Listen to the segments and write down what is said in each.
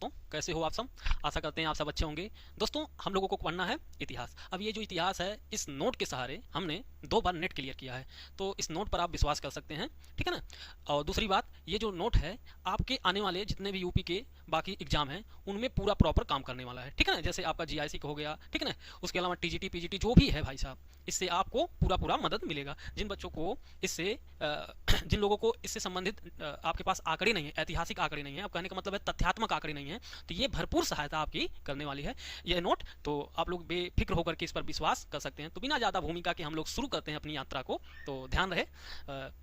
दोस्तों कैसे हो आप सब। आशा करते हैं आप सब अच्छे होंगे। दोस्तों हम लोगों को पढ़ना है इतिहास। अब ये जो इतिहास है इस नोट के सहारे हमने 2 बार नेट क्लियर किया है, तो इस नोट पर आप विश्वास कर सकते हैं, ठीक है ना। और दूसरी बात, ये जो नोट है आपके आने वाले जितने भी यूपी के बाकी एग्जाम हैं उनमें पूरा प्रॉपर काम करने वाला है, ठीक है ना। जैसे आपका जीआईसी का हो गया, ठीक है ना, उसके अलावा टीजीटी पीजीटी जो भी है भाई साहब, इससे आपको पूरा पूरा मदद मिलेगा। जिन बच्चों को इससे जिन लोगों को इससे संबंधित आपके पास आंकड़े नहीं है, ऐतिहासिक आंकड़े नहीं है, अब कहने का मतलब है तथ्यात्मक आंकड़े नहीं है, तो ये भरपूर सहायता आपकी करने वाली है ये नोट। तो आप लोग बेफिक्र होकर के इस पर विश्वास कर सकते हैं। तो बिना ज़्यादा भूमिका के हम लोग शुरू करते हैं अपनी यात्रा को। तो ध्यान रहे,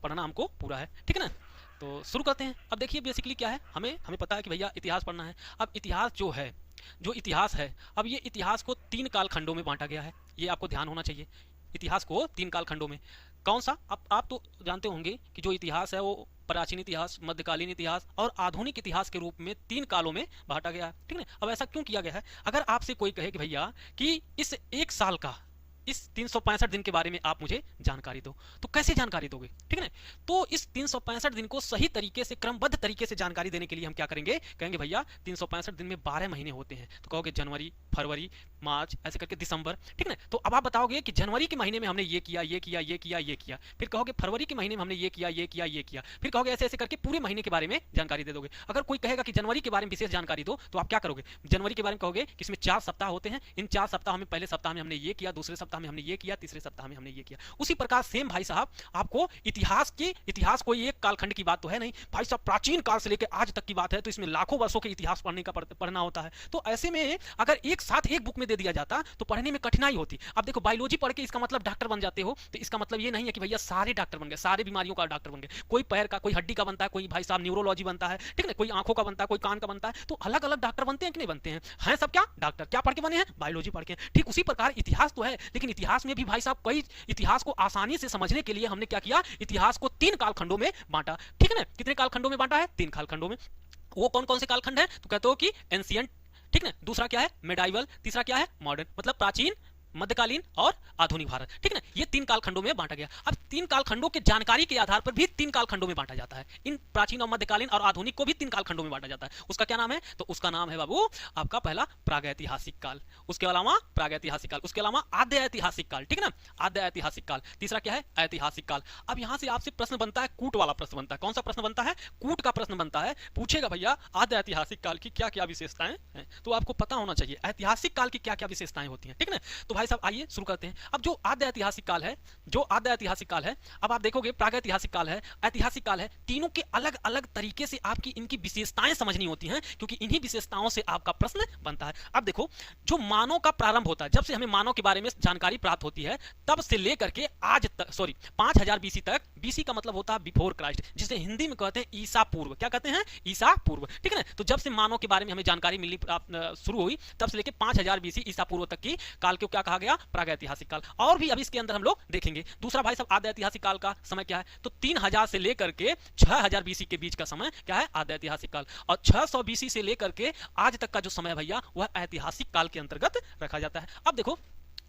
पढ़ना हमको पूरा है, ठीक है ना। तो शुरू करते हैं। अब देखिए बेसिकली क्या है, हमें हमें पता है कि भैया इतिहास पढ़ना है। अब इतिहास जो है, जो इतिहास है, अब ये इतिहास को 3 कालखंडों में बांटा गया है, ये आपको ध्यान होना चाहिए। इतिहास को 3 कालखंडों में, कौन सा? आप तो जानते होंगे कि जो इतिहास है वो प्राचीन इतिहास, मध्यकालीन इतिहास और आधुनिक इतिहास के रूप में 3 कालों में बांटा गया है, ठीक है। अब ऐसा क्यों किया गया है? अगर आपसे कोई कहे कि भैया कि इस 1 साल का, इस 365 दिन के बारे में आप मुझे जानकारी दो, तो कैसे जानकारी दोगे, ठीक है ना। तो इस 365 दिन को सही तरीके से, क्रमबद्ध तरीके से जानकारी देने के लिए हम क्या करेंगे, कहेंगे भैया 365 दिन में 12 महीने होते हैं, तो कहोगे जनवरी, फरवरी, मार्च, ऐसे करके दिसंबर, ठीक है। तो अब आप बताओगे कि जनवरी के महीने में हमने ये किया, ये किया, ये किया, ये किया, फिर कहोगे फरवरी के महीने में हमने ये किया, ये किया, ये किया, फिर कहोगे ऐसे ऐसे करके पूरे महीने के बारे में जानकारी दे दोगे। अगर कोई कहेगा कि जनवरी के बारे में विशेष जानकारी दो, तो आप क्या करोगे? जनवरी के बारे में कहोगे कि इसमें 4 सप्ताह होते हैं, इन 4 सप्ताह में पहले सप्ताह में हमने ये किया, दूसरे सप्ताह में हमने ये किया, तीसरे सप्ताह में हमने ये किया। उसी प्रकार सेम भाई साहब आपको इतिहास कोई एक कालखंड की बात तो है नहीं भाई साहब, प्राचीन काल से लेकर आज तक की बात है, तो इसमें लाखों वर्षों के इतिहास पढ़ना होता है। तो ऐसे में अगर एक साथ एक बुक में दे दिया जाता तो पढ़ने में कठिनाई होती। अब देखो बायोलॉजी पढ़ के इसका मतलब डॉक्टर बन जाते हो, तो इसका मतलब ये नहीं है कि भैया सारे डॉक्टर बन गए, सारे बीमारियों का डॉक्टर बन गए। कोई पैर का, कोई हड्डी का बनता है, कोई भाई साहब न्यूरोलॉजी बनता है, ठीक है, कोई आंखों का बनता है, कोई कान का बनता है। तो अलग अलग डॉक्टर बनते हैं कि नहीं बनते हैं? हैं सब क्या डॉक्टर, क्या पढ़ के बने हैं? बायोलॉजी पढ़ के। ठीक उसी प्रकार इतिहास तो है, लेकिन इतिहास में भी भाई साहब कई, इतिहास को आसानी से समझने के लिए हमने क्या किया, इतिहास को 3 कालखंडों में बांटा, ठीक है ना। कितने कालखंडों में बांटा है? 3 कालखंडों में। वो कौन कौन से कालखंड है? तो कहते हो कि एंशिएंट, ठीक है, दूसरा क्या है मेडाइवल, तीसरा क्या है मॉडर्न, मतलब प्राचीन, मध्यकालीन और आधुनिक भारत, ठीक है ना। ये 3 कालखंडों में बांटा गया। अब 3 कालखंडों के जानकारी के आधार पर भी 3 कालखंडों में बांटा जाता है। इन प्राचीन और मध्यकालीन और आधुनिक को भी 3 कालखंडों में बांटा जाता है। उसका क्या नाम है? तो उसका नाम है बाबू आपका पहला प्रागैतिहासिक काल, उसके अलावा प्रागैतिहासिक काल, उसके अलावा आद्य ऐतिहासिक काल, ठीक है ना, आद्य ऐतिहासिक काल, तीसरा क्या है ऐतिहासिक काल। अब यहां से आपसे प्रश्न बनता है, कूट वाला प्रश्न बनता है। कौन सा प्रश्न बनता है? कूट का प्रश्न बनता है। पूछेगा भैया आद्य ऐतिहासिक काल की क्या क्या विशेषताएं हैं, तो आपको पता होना चाहिए ऐतिहासिक काल की क्या क्या विशेषताएं होती हैं, ठीक है ना। तो भाई साहब आइए शुरू करते हैं। अब जो आद्य ऐतिहासिक काल है, अब आप देखोगे प्रागैतिहासिक काल है, ऐतिहासिक काल है, तीनों के अलग अलग तरीके से आपकी इनकी विशेषताएं समझनी होती हैं, क्योंकि इन्हीं विशेषताओं से आपका प्रश्न बनता है। अब देखो जो मानव का प्रारंभ होता है, जब से हमें मानव के बारे में जानकारी प्राप्त होती है, तब से लेकर के आज तक, 5000 बीसी तक, बीसी का मतलब होता है बिफोर क्राइस्ट, जिसे हिंदी में कहते हैं ईसा पूर्व। क्या कहते हैं? ईसा पूर्व, ठीक है ना। तो जब से मानव के बारे में हमें जानकारी मिलनी शुरू हुई, तब से लेकर 5000 बीसी ईसा पूर्व तक की काल को क्या कहा गया? प्रागैतिहासिक काल। और भी अभी इसके अंदर हम लोग देखेंगे। दूसरा भाई साहब आद्य ऐतिहासिक काल का समय क्या है? तो 3000 से लेकर के 6000 बीसी के बीच का समय क्या है? आद्य ऐतिहासिक काल। और 600 बीसी से लेकर के आज तक का जो समय भैया वह ऐतिहासिक काल के अंतर्गत रखा जाता है। अब देखो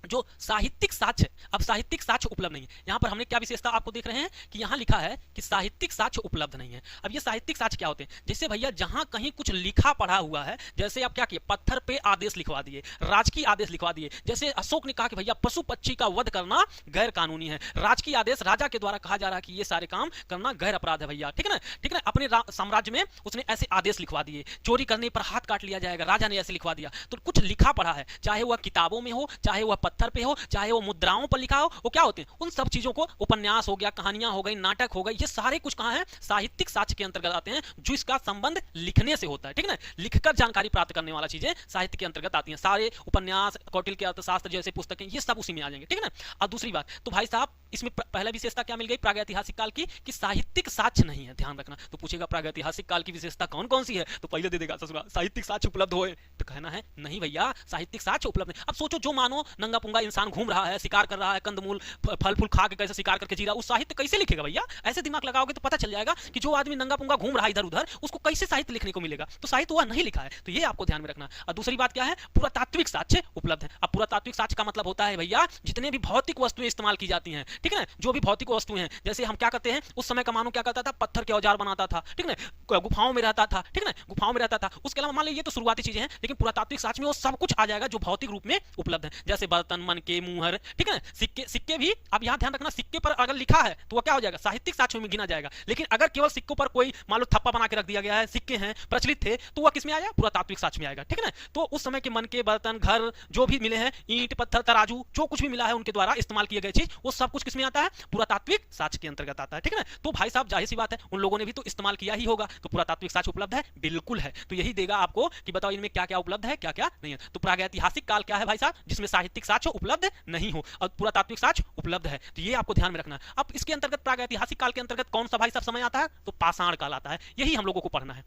जो साहित्यिक साक्ष्य, अब साहित्यिक साक्ष्य उपलब्ध नहीं है। यहां पर हमने क्या विशेषता आपको देख रहे हैं कि यहां लिखा है कि साहित्यिक साक्ष्य उपलब्ध नहीं है। अब ये साहित्यिक साक्ष्य क्या होते हैं? जैसे भैया जहां कहीं कुछ लिखा पढ़ा हुआ है, जैसे आप क्या किए, पत्थर पे आदेश लिखवा दिए, राजकीय आदेश लिखवा दिए। जैसे अशोक ने कहा कि भैया पशु पक्षी का वध करना गैर कानूनी है, राजकीय आदेश, राजा के द्वारा कहा जा रहा है कि ये सारे काम करना गैर अपराध है भैया, ठीक है ना, ठीक है ना। अपने साम्राज्य में उसने ऐसे आदेश लिखवा दिए, चोरी करने पर हाथ काट लिया जाएगा, राजा ने ऐसे लिखवा दिया। तो कुछ लिखा पढ़ा है, चाहे वह किताबों में हो, चाहे वह पत्थर पे हो, चाहे वो मुद्राओं पर लिखा हो, वो क्या होते हैं? उन सब चीजों को, उपन्यास हो गया, कहानियां हो गई, नाटक हो गई, ये सारे कुछ कहां हैं? साहित्यिक साक्ष्य के अंतर्गत आते हैं, जो इसका संबंध लिखने से होता है, ठीक है ना। लिखकर जानकारी प्राप्त करने वाला चीजें साहित्य के अंतर्गत आती हैं। सारे उपन्यास, कौटिल्य के अर्थशास्त्र जैसे पुस्तकें, ये सब उसी में आ जाएंगे, ठीक है ना। और दूसरी बात, तो भाई साहब इसमें पहला विशेषता क्या मिल गई प्रागैतिहासिक काल की, कि साहित्यिक साक्ष्य नहीं है, ध्यान रखना। तो पूछेगा प्रागैतिहासिक काल की विशेषता कौन कौन सी है, तो पहले दे देगा ससुरा साहित्यिक साक्ष्य उपलब्ध होए, तो कहना है नहीं भैया साहित्यिक साक्ष्य उपलब्ध नहीं। अब सोचो जो मानो नंगा पुंगा इंसान घूम रहा है, शिकार कर रहा है, कंदमूल फल फूल खा के कैसे शिकार करके जी रहा, उस साहित्य कैसे लिखेगा भैया? ऐसे दिमाग लगाओगे तो पता चल जाएगा कि जो आदमी नंगा पुंगा घूम रहा है इधर उधर, उसको कैसे साहित्य लिखने को मिलेगा? तो साहित्य वह नहीं लिखा है, तो ये आपको ध्यान में रखना। और दूसरी बात क्या है? पुरातात्विक साक्ष्य उपलब्ध है। अब पुरातात्विक साक्ष्य का मतलब होता है भैया जितने भी भौतिक वस्तुएं इस्तेमाल की जाती हैं, ठीक है ना, जो भी भौतिक वस्तुएं हैं, जैसे हम क्या करते हैं, उस समय का मानव क्या करता था, पत्थर के औजार बनाता था, ठीक है ना, गुफाओं में रहता था, ठीक है ना, गुफाओं में रहता था। उसके अलावा मान लीजिए ये तो शुरुआती चीजें हैं, लेकिन पुरातात्विक साक्ष्य में वो सब कुछ आ जाएगा जो भौतिक रूप में उपलब्ध है, जैसे बर्तन, मनके, मुहर, ठीक है ना, सिक्के। सिक्के भी आप यहाँ ध्यान रखना, सिक्के पर अगर लिखा है तो वह क्या हो जाएगा, साहित्यिक साक्ष्यों में गिना जाएगा। लेकिन अगर केवल सिक्कों पर कोई मान लो थप्पा बना के रख दिया गया है, सिक्के हैं, प्रचलित थे, तो वह किसमें आया, पुरातात्विक साक्ष्य में आएगा, ठीक है ना। तो उस समय के मनके, बर्तन, घर जो भी मिले हैं, ईंट, पत्थर, तराजू, जो कुछ भी मिला है उनके द्वारा इस्तेमाल किए गए चीज, वो सब कुछ किसमें आता है, पुरातात्विक साक्ष्य के अंतर्गत आता है, ठीक है ना। तो भाई साहब जाहिर सी बात है, उन लोगों ने भी तो इस्तेमाल किया ही होगा, तो पुरातात्विक साक्ष्य उपलब्ध है, बिल्कुल है। तो यही देगा आपको कि बताओ इनमें क्या क्या उपलब्ध है, क्या क्या नहीं है। तो प्रागैतिहासिक काल क्या है भाई साहब, जिसमें साहित्यिक साक्ष्य उपलब्ध नहीं हो, और पुरातात्विक साक्ष्य उपलब्ध है, तो ये आपको ध्यान में रखना है। अब इसके अंतर्गत प्रागैतिहासिक काल के अंतर्गत कौन सा भाई साहब समय आता है, तो पाषाण काल आता है। यही हम लोगों को पढ़ना है,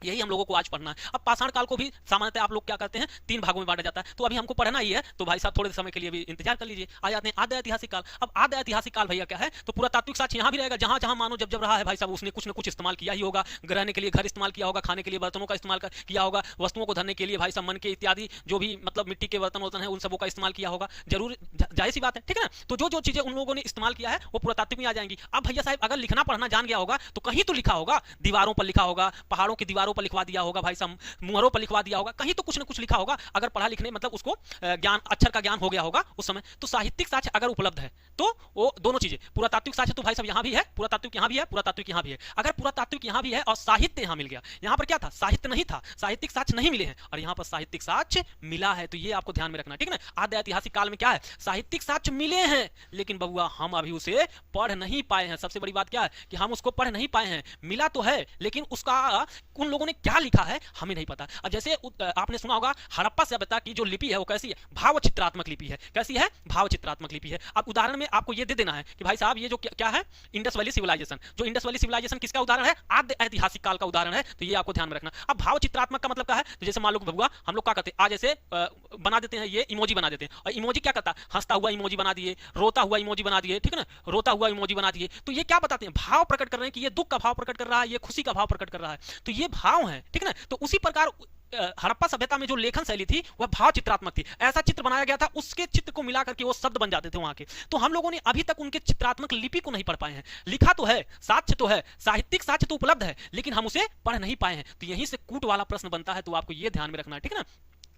यही हम लोगों को आज पढ़ना है। अब पाषाण काल को भी सामान्यतः आप लोग क्या करते हैं, 3 भागों में बांटा जाता है, तो अभी हमको पढ़ना ही है, तो भाई साहब थोड़े समय के लिए भी इंतजार कर लीजिए। आ जाते हैं आद्य ऐतिहासिक काल। अब आद्य ऐतिहासिक काल भैया क्या है, तो पुरातात्विक साक्ष्य यहाँ भी रहेगा, जहां जहां मानो जब जब रहा है भाई साहब, उसने कुछ न कुछ इस्तेमाल किया ही होगा। रहने के लिए घर इस्तेमाल किया होगा, खाने के लिए बर्तनों का इस्तेमाल किया होगा, वस्तुओं को धरने के लिए भाई साहब मन के इत्यादि जो भी मतलब मिट्टी के बर्तन वर्तन है उन सबों का इस्तेमाल किया होगा, जरूर जाहिर सी बात है, ठीक है ना। तो जो जो चीजें उन लोगों ने इस्तेमाल किया है वो पुरातात्विक में आ जाएंगी। अब भैया साहब अगर लिखना पढ़ना जान गया होगा तो कहीं तो लिखा होगा, दीवारों पर लिखा होगा, पहाड़ों की दीवारों पर लिखवा दिया होगा भाई साहब, मुहरों पर लिखवा दिया होगा, कहीं तो कुछ ना कुछ लिखा होगा। अगर पढ़ा लिखने मतलब उसको ज्ञान, अक्षर का ज्ञान हो गया होगा उस समय, तो साहित्यिक साक्ष्य अगर उपलब्ध है तो वो दोनों चीजें, पुरातात्विक साक्ष्य तो भाई साहब यहाँ भी है, पुरातात्विक यहाँ भी है, पुरातात्विक यहाँ भी है। अगर पुरातात्विक यहाँ भी है और साहित्य यहाँ मिल गया, यहाँ पर क्या था, साहित्य नहीं था, साहित्यिक साक्ष्य नहीं मिले हैं, और यहाँ पर साहित्यिक साक्ष्य मिला है, तो ये आपको ध्यान में रखना, ठीक है ना। आद्य ऐतिहासिक काल में क्या है, साहित्यिक साक्ष्य मिले हैं, लेकिन बबुआ हम अभी उसे पढ़ नहीं पाए हैं। सबसे बड़ी बात क्या है कि हम उसको पढ़ नहीं पाए हैं। मिला तो है, लेकिन उसका उन लोगों ने क्या लिखा है हमें नहीं पता। अब जैसे आपने सुना होगा हड़प्पा सभ्यता की जो लिपि है वो कैसी है, भाव चित्रात्मक लिपि है। कैसी है, भाव चित्रात्मक लिपि है। अब उदाहरण में आपको ये दे देना है कि भाई साहब ये जो क्या है, इंडस वैली सिविलाइजेशन, जो इंडस वैली सिविलाइजेशन किसका उदाहरण है, आद्य ऐतिहासिक काल का उदाहरण है, तो ये आपको ध्यान में रखना। अब भाव चित्रात्मक का मतलब क्या है, तो जैसे मान लो बबुआ हम लोग क्या करते हैं, आज जैसे बना देते हैं, ये इमोजी बना देते हैं, और इमोजी क्या करता है, हंसता हुआ इमोजी बना दिए, रोता हुआ इमोजी बना दिए, ठीक है ना, रोता हुआ इमोजी बना दिए, तो ये क्या बताते हैं, भाव प्रकट कर रहे हैं कि ये दुख का भाव प्रकट कर रहा है, ये खुशी का भाव प्रकट कर रहा है, तो ये भाव है, ठीक है ना। तो उसी प्रकार हड़प्पा सभ्यता में जो लेखन शैली थी वह भाव चित्रात्मक थी। ऐसा चित्र बनाया गया था, उसके चित्र को मिला करके वो शब्द बन जाते थे वहां के। तो हम लोगों ने अभी तक उनके चित्रात्मक लिपि को नहीं पढ़ पाए हैं। लिखा तो है, साक्ष्य तो है, साहित्यिक साक्ष्य तो उपलब्ध है, लेकिन हम उसे पढ़ नहीं पाए हैं। तो यहीं से कूट वाला प्रश्न बनता है, तो आपको यह ध्यान में रखना है, ठीक है ना।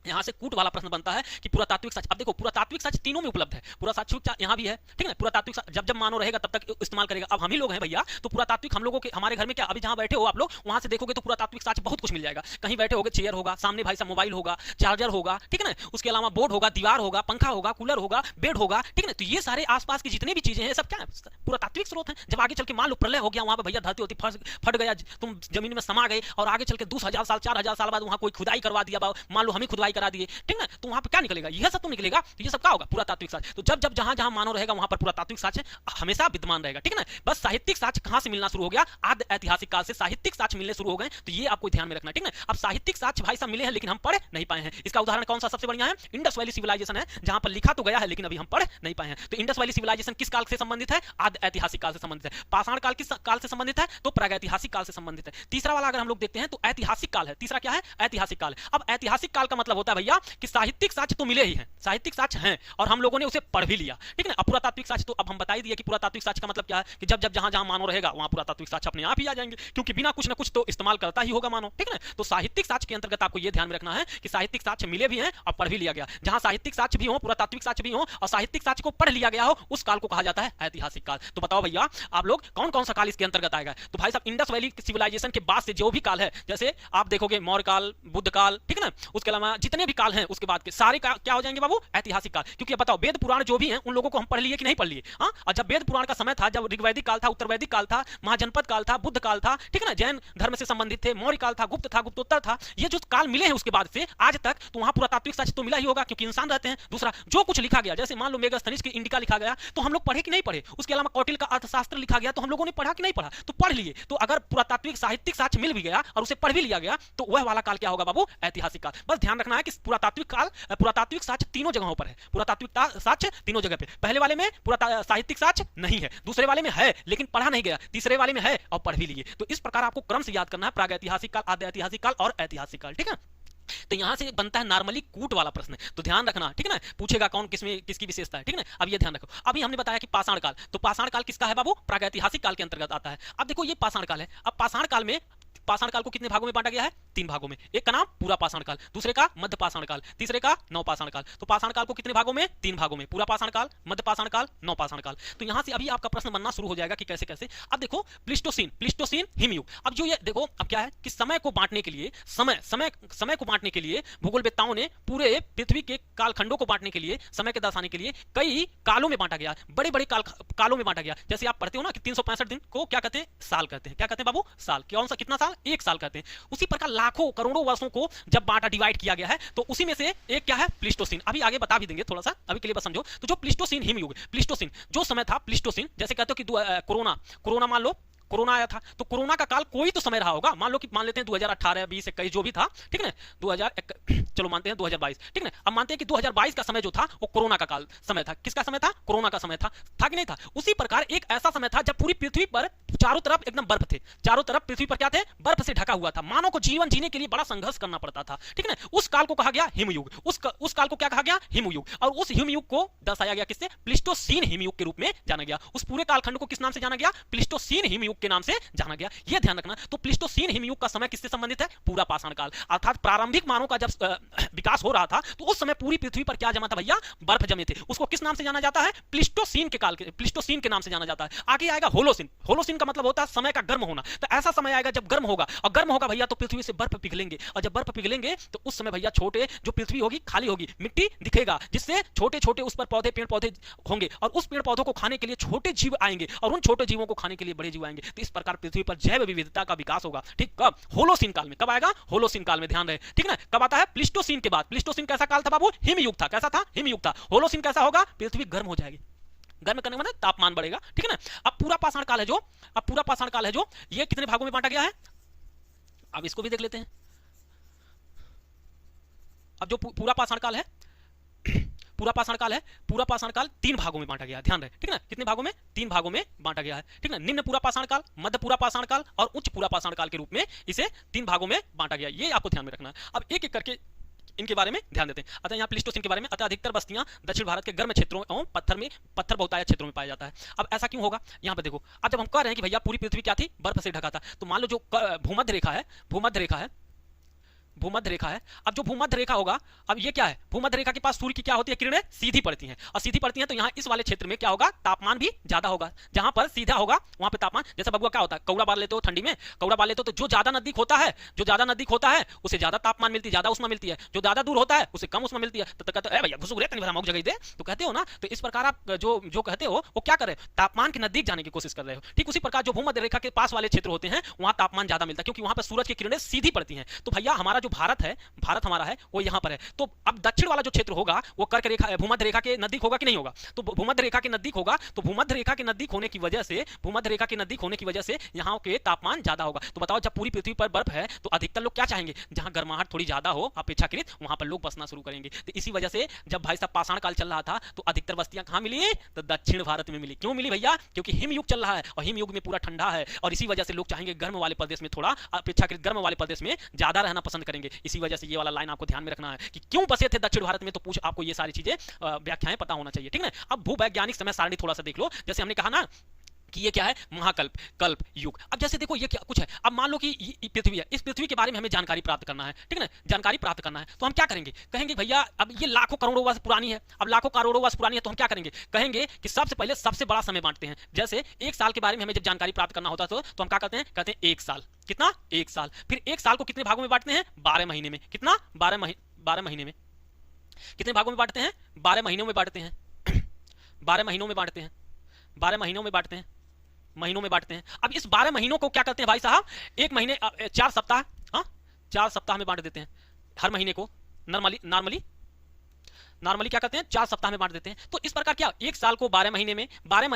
यहां से कूट वाला प्रश्न बनता है कि पुरातात्विक साक्ष्य, अब देखो पुरातात्विक साक्ष्य तीनों में उपलब्ध है, पुरातात्विक यहाँ भी है, ठीक है। पुरातात्विक जब जब मानव रहेगा तब तक इस्तेमाल करेगा। अब हम ही लोग हैं भैया, तो पुरातात्विक हम लोगों के, हमारे घर में क्या, अभी जहां बैठे हो आप लोग वहां से देखोगे तो पुरातात्विक साक्ष्य बहुत कुछ मिल जाएगा। कहीं बैठे होगे, चेयर होगा, सामने भाई साहब मोबाइल होगा, चार्जर होगा, ठीक है ना, उसके अलावा बोर्ड होगा, दीवार होगा, पंखा होगा, कूलर होगा, बेड होगा, ठीक है ना। तो ये सारे आसपास की जितनी भी चीजें हैं सब क्या है, पुरातात्विक स्रोत है। जब आगे चल के मान लो प्रलय हो गया, वहां पर भैया धरती होती फट गया, तुम जमीन में समा गए, और आगे चल के 2000 साल 4000 साल बाद वहां कोई खुदाई करवा दिया, मान लो हम ही खुदाई करा दिए, ठीक है, तो वहां पर क्या निकलेगा, यह सब तो निकलेगा। तो ये सब क्या होगा, पुरातात्विक साक्ष्य। तो जब जब जहां जहां मानव रहेगा वहां पर पुरातात्विक साक्ष्य हमेशा विद्यमान रहेगा, ठीक है ना। बस साहित्यिक साक्ष्य कहां से मिलना शुरू हो गया, आद्य ऐतिहासिक काल से साहित्यिक साक्ष्य मिलने शुरू हो गए। तो ये आपको ध्यान में रखना, ठीक है ना। अब साहित्यिक साक्ष्य भाई साहब मिले हैं, लेकिन हम पढ़ नहीं पाए हैं। इसका उदाहरण कौन सा सबसे बढ़िया है, इंडस वैली सिविलाइजेशन है, जहां पर लिखा तो गया है लेकिन अभी हम पढ़ नहीं पाए हैं। तो इंडस वैली सिविलाइजेशन किस काल से संबंधित है, आद्य ऐतिहासिक काल से संबंधित है। पाषाण काल किस काल से संबंधित है, तो प्रागैतिहासिक काल से संबंधित है। तीसरा वाला अगर हम लोग देखते हैं तो ऐतिहासिक काल है। तीसरा क्या है, ऐतिहासिक काल। अब ऐतिहासिक काल का मतलब होता है भैया कि साहित्यिक साक्ष्य तो मिले ही हैं, साहित्यिक साक्ष्य हैं, और हम लोगों ने उसे पढ़ भी लिया, ठीक है ना। पुरातात्विक साक्ष्य तो अब हम बता ही दिए कि पुरातात्विक साक्ष्य का मतलब क्या है कि जब जब जहां जहां मानव रहेगा वहां पुरातात्विक साक्ष्य अपने आप ही आ जाएंगे, क्योंकि बिना कुछ ना कुछ तो इस्तेमाल करता ही होगा मानव, ठीक है ना। तो साहित्यिक साक्ष्य के अंतर्गत आपको यह ध्यान में रखना है कि साहित्यिक साक्ष्य मिले भी हैं और पढ़ भी लिया गया। जहां साहित्यिक साक्ष्य भी हो, पुरातात्विक साक्ष्य भी हो, और साहित्यिक साक्ष्य को पढ़ लिया गया हो, उस काल को कहा जाता है ऐतिहासिक काल। तो बताओ भैया आप लोग कौन कौन सा काल इसके अंतर्गत आएगा। तो भाई साहब इंडस वैली सिविलाइजेशन के बाद से जो भी काल है, जैसे आप देखोगे मौर्य काल, बुद्ध काल, ठीक है ना, उसके अलावा जितने भी काल हैं उसके बाद के सारे क्या हो जाएंगे बाबू, ऐतिहासिक काल। क्योंकि बताओ वेद पुराण जो भी हैं उन लोगों को हम पढ़ लिए कि नहीं पढ़ लिए, हाँ। और जब वेद पुराण का समय था, जब ऋग्वैदिक काल था, उत्तरवैदिक काल था, महाजनपद काल था, बुद्ध काल था, ठीक है ना, जैन धर्म से संबंधित थे, मौर्य काल था, गुप्त था, गुप्तोत्तर था, ये जो काल मिले हैं उसके बाद से आज तक, तो वहां पुरातात्विक साक्ष्य तो मिला ही होगा क्योंकि इंसान रहते हैं। दूसरा जो कुछ लिखा गया, जैसे मान लो मेगास्थनीज की इंडिका लिखा गया तो हम लोग पढ़े कि नहीं पढ़े। उसके अलावा कौटिल्य का अर्थशास्त्र लिखा गया तो हम लोगों ने पढ़ा कि नहीं पढ़ा, तो पढ़ लिए। तो अगर पुरातात्विक साहित्यिक साक्ष्य मिल भी गया और उसे पढ़ भी लिया गया तो वह वाला काल क्या होगा बाबू, ऐतिहासिक काल। बस ध्यान रखना है कि पुरातात्विक काल, पुरातात्विक साक्ष्य तीनों जगहों पर है, पुरातात्विक साक्ष्य तीनों जगह पे। पहले वाले में साहित्यिक साक्ष्य नहीं है, दूसरे वाले में है लेकिन पढ़ा नहीं गया, तीसरे वाले में है और पढ़ भी लिए। तो इस प्रकार आपको क्रम से याद करना है, प्रागैतिहासिक काल, आद्य ऐतिहासिक काल और ऐतिहासिक काल, ठीक है। तो यहां से बनता है नॉर्मली कूट वाला प्रश्न, तो ध्यान रखना, ठीक है ना, पूछेगा कौन किसमें किसकी विशेषता है, ठीक है ना। अब ये ध्यान रखो, अभी हमने बताया कि पाषाण काल, तो पाषाण काल किसका है बाबू, प्रागैतिहासिक काल के अंतर्गत आता है। अब देखो ये पाषाण काल है, अब पाषाण काल में, पाषाण काल को कितने भागों में बांटा गया है, 3 भागों में। एक का नाम पूरा पाषाण काल, दूसरे का मध्य पाषाण काल, तीसरे का नवपाषाण काल। तो पाषाण काल को कितने भागों में, 3 भागों में, पूरा पाषाण काल, मध्य पाषाण काल, नवपाषाण काल। तो यहां से अभी आपका प्रश्न बनना शुरू हो जाएगा कि कैसे कैसे। अब देखो प्लीस्टोसीन, प्लीस्टोसीन हिमयुग। अब जो ये देखो, अब क्या है कि समय को बांटने के लिए, समय को बांटने के लिए भूगोलवेत्ताओं ने पूरे पृथ्वी के कालखंडों को बांटने के लिए, समय के दर्शाने के लिए कई कालों में बांटा गया, बड़े बड़े कालों में बांटा गया। जैसे आप पढ़ते हो ना कि 365 दिन को क्या कहते हैं, साल कहते हैं। क्या कहते हैं बाबू, साल। कौन सा, कितना साल, 1 साल कहते हैं। उसी प्रकार लाखों करोड़ों वर्षों को जब बांटा, डिवाइड किया गया है, तो उसी में से एक क्या है, प्लीस्टोसीन। अभी आगे बता भी देंगे, थोड़ा सा अभी के लिए बस समझो। तो जो प्लीस्टोसीन हिमयुग, प्लीस्टोसीन जो समय था, प्लीस्टोसीन जैसे कहते हो कि कोरोना मान लो, कोरोना आया था, तो कोरोना का काल कोई तो समय रहा होगा, मान लो कि मान लेते हैं 2018, 20, 21 जो भी था, ठीक है ना, 2000 चलो मानते हैं 2022, ठीक है ना। अब मानते हैं कि 2022 का समय जो था वो कोरोना का काल समय था। किसका समय था, कोरोना का समय था कि नहीं था। उसी प्रकार एक ऐसा समय था जब पूरी पृथ्वी पर चारों तरफ एकदम बर्फ थे, चारों तरफ पृथ्वी पर क्या थे, बर्फ से ढका हुआ था। मानव को जीवन जीने के लिए बड़ा संघर्ष करना पड़ता था, ठीक है ना। उस काल को कहा गया हिमयुग, उस काल को क्या कहा गया, हिमयुग। और उस हिमयुग को दर्शाया गया किससे, प्लीस्टोसीन हिमयुग के रूप में जाना गया। उस पूरे कालखंड को किस नाम से जाना गया, प्लीस्टोसीन हिमयुग के नाम से जाना गया। यह ध्यान रखना। तो प्लीस्टोसीन हिमयुग का समय किससे संबंधित है, पूरा पाषाण काल, अर्थात प्रारंभिक मानव का जब विकास हो रहा था, तो उस समय पूरी पृथ्वी पर क्या जमा था भैया, बर्फ जमे थे। उसको किस नाम से जाना जाता है, प्लीस्टोसीन के काल के, प्लीस्टोसीन के नाम से जाना जाता है। आगे आएगा होलोसीन। होलोसीन का मतलब होता है समय का गर्म होना। तो ऐसा समय आएगा जब गर्म होगा, और गर्म होगा भैया तो पृथ्वी से बर्फ पिघलेंगे, और जब बर्फ पिघलेंगे तो उस समय भैया छोटे जो पृथ्वी होगी खाली होगी, मिट्टी दिखेगा, जिससे छोटे छोटे उस पर पौधे, पेड़ पौधे होंगे, और उस पेड़ पौधों को खाने के लिए छोटे जीव आएंगे, और उन छोटे जीवों को खाने के लिए बड़े जीव आएंगे। तो इस प्रकार पृथ्वी पर जैव विविधता का विकास होगा। ठीक, कब, होलोसीन काल में। कब आएगा, होलोसीन काल में, ध्यान रहे, ठीक ना। कब आता है, प्लीस्टोसीन के बाद। प्लीस्टोसीन कैसा काल था बाबू, हिमयुग था। कैसा था, हिमयुग था। होलोसीन कैसा होगा, पृथ्वी गर्म हो जाएगी, गर्म करने का मतलब तापमान बढ़ेगा, ठीक है ना। अब पूरा पाषाण काल है जो, अब पूरा पाषाण काल है जो, ये कितने भागों में बांटा गया है, अब इसको भी देख लेते हैं। अब जो पूरा पाषाण काल है, पूरा पाषाण काल है, पूरा पाषाण काल 3 भागों में बांटा गया है, ध्यान रहे, ठीक है ना। कितने भागों में, 3 भागों में बांटा गया है, ठीक है ना। निम्न पूरा पाषाण काल, मध्य पूरा पाषाण काल और उच्च पूरा पाषाण काल के रूप में इसे 3 भागों में बांटा गया। ये आपको ध्यान में रखना है। अब एक एक करके इनके बारे में ध्यान देते हैं। अतः यहाँ प्लीस्टोसीन के बारे में, अतः अधिकतर बस्तियां दक्षिण भारत के गर्म क्षेत्रों एवं पत्थर बहुतायत क्षेत्रों में पाया जाता है। अब ऐसा क्यों होगा, यहाँ पे देखो। अब जब हम कह रहे हैं कि भैया पूरी पृथ्वी क्या थी, बर्फ से ढका था, तो मान लो जो भूमध्य रेखा है, भूमध्य रेखा है, भूमध्य रेखा है। अब जो भूमध्य रेखा होगा, अब ये क्या है, भूमध्य रेखा के पास सूर्य की क्या होती है, किरणें सीधी पड़ती हैं, और सीधी पड़ती हैं तो यहाँ इस वाले क्षेत्र में क्या होगा, तापमान भी ज्यादा होगा। जहां पर सीधा होगा वहां पे तापमान, जैसे बबुआ क्या होता है, कौड़ा बाल लेते हो ठंडी में, कौड़ा बाल लेते हो तो जो ज्यादा नजदीक होता है, जो ज्यादा नजदीक होता है उसे ज्यादा तापमान मिलती है, ज्यादा उष्मा मिलती है। जो ज्यादा दूर होता है उसे कम उष्मा मिलती है। तो कहते हैं भैया घुसुक रे, तनी भरा जगह दे, तो कहते हो ना। तो इस प्रकार आप जो कहते हो वो क्या कर रहे हो, तापमान के नजदीक जाने की कोशिश कर रहे हो। ठीक उसी प्रकार जो भूमध्य रेखा के पास वाले क्षेत्र होते हैं वहां तापमान ज्यादा मिलता है, क्योंकि वहां पर सूरज की किरणें सीधी पड़ती हैं। तो भैया हमारा जो भारत है, भारत हमारा है वो यहाँ पर है। तो अब दक्षिण वाला जो क्षेत्र होगा वो कर्क रेखा, भूमध्य रेखा के नजदीक होगा कि नहीं होगा, तो भूमध्य रेखा के नजदीक होगा। तो भूमध्य रेखा के नजदीक होने की वजह से, भूमध्य रेखा के नजदीक होने की वजह से यहाँ के तापमान ज्यादा होगा। तो बताओ जब पूरी पृथ्वी पर बर्फ है तो अधिकतर लोग क्या चाहेंगे, जहां गर्माहट थोड़ी ज्यादा हो अपेक्षाकृत, वहां पर लोग बसना शुरू करेंगे। तो इसी वजह से जब भाई साहब पाषाण काल चल रहा था तो अधिकतर बस्तियां कहां मिली, तो दक्षिण भारत में मिली। क्यों मिली भैया, क्योंकि हिमयुग चल रहा है और हिमयुग में पूरा ठंडा है, और इसी वजह से लोग चाहेंगे गर्म वाले प्रदेश में, थोड़ा अपेक्षाकृत गर्म वाले प्रदेश में ज्यादा रहना पसंद करेंगे। इसी वजह से ये वाला लाइन आपको ध्यान में रखना है कि क्यों बसे थे दक्षिण भारत में। तो पूछ आपको ये सारी चीजें व्याख्याएं पता होना चाहिए, ठीक है। अब भूवैज्ञानिक समय सारणी थोड़ा सा देख लो। जैसे हमने कहा ना कि ये क्या है, महाकल्प, कल्प, युग। अब जैसे देखो ये क्या कुछ है, अब मान लो कि पृथ्वी है, इस पृथ्वी के बारे में हमें जानकारी प्राप्त करना है, ठीक है ना, जानकारी प्राप्त करना है। तो हम क्या करेंगे, कहेंगे भैया अब ये लाखों करोड़ों वर्ष पुरानी है, अब लाखों करोड़ों वर्ष पुरानी है, तो हम क्या करेंगे, कहेंगे कि सबसे पहले सबसे बड़ा समय बांटते हैं। जैसे 1 साल के बारे में हमें जब जानकारी प्राप्त करना होता है तो हम क्या कहते हैं, कहते हैं 1 साल। कितना, 1 साल। फिर 1 साल को कितने भागों में बांटते हैं, 12 महीने में। कितना, 12 महीने में। कितने भागों में बांटते हैं, 12 महीनों में बांटते हैं, 12 महीनों में बांटते हैं, 12 महीनों में बांटते हैं, महीनों में बांटते हैं। अब इस 12 महीनों को क्या करते हैं भाई साहब, एक महीने 4 सप्ताह, हाँ 4 सप्ताह में बांट देते हैं हर महीने को, नॉर्मली नॉर्मली क्या करते हैं 4 सप्ताह में बांट देते हैं। तो इस प्रकार क्या एक साल को 12 महीने में, 12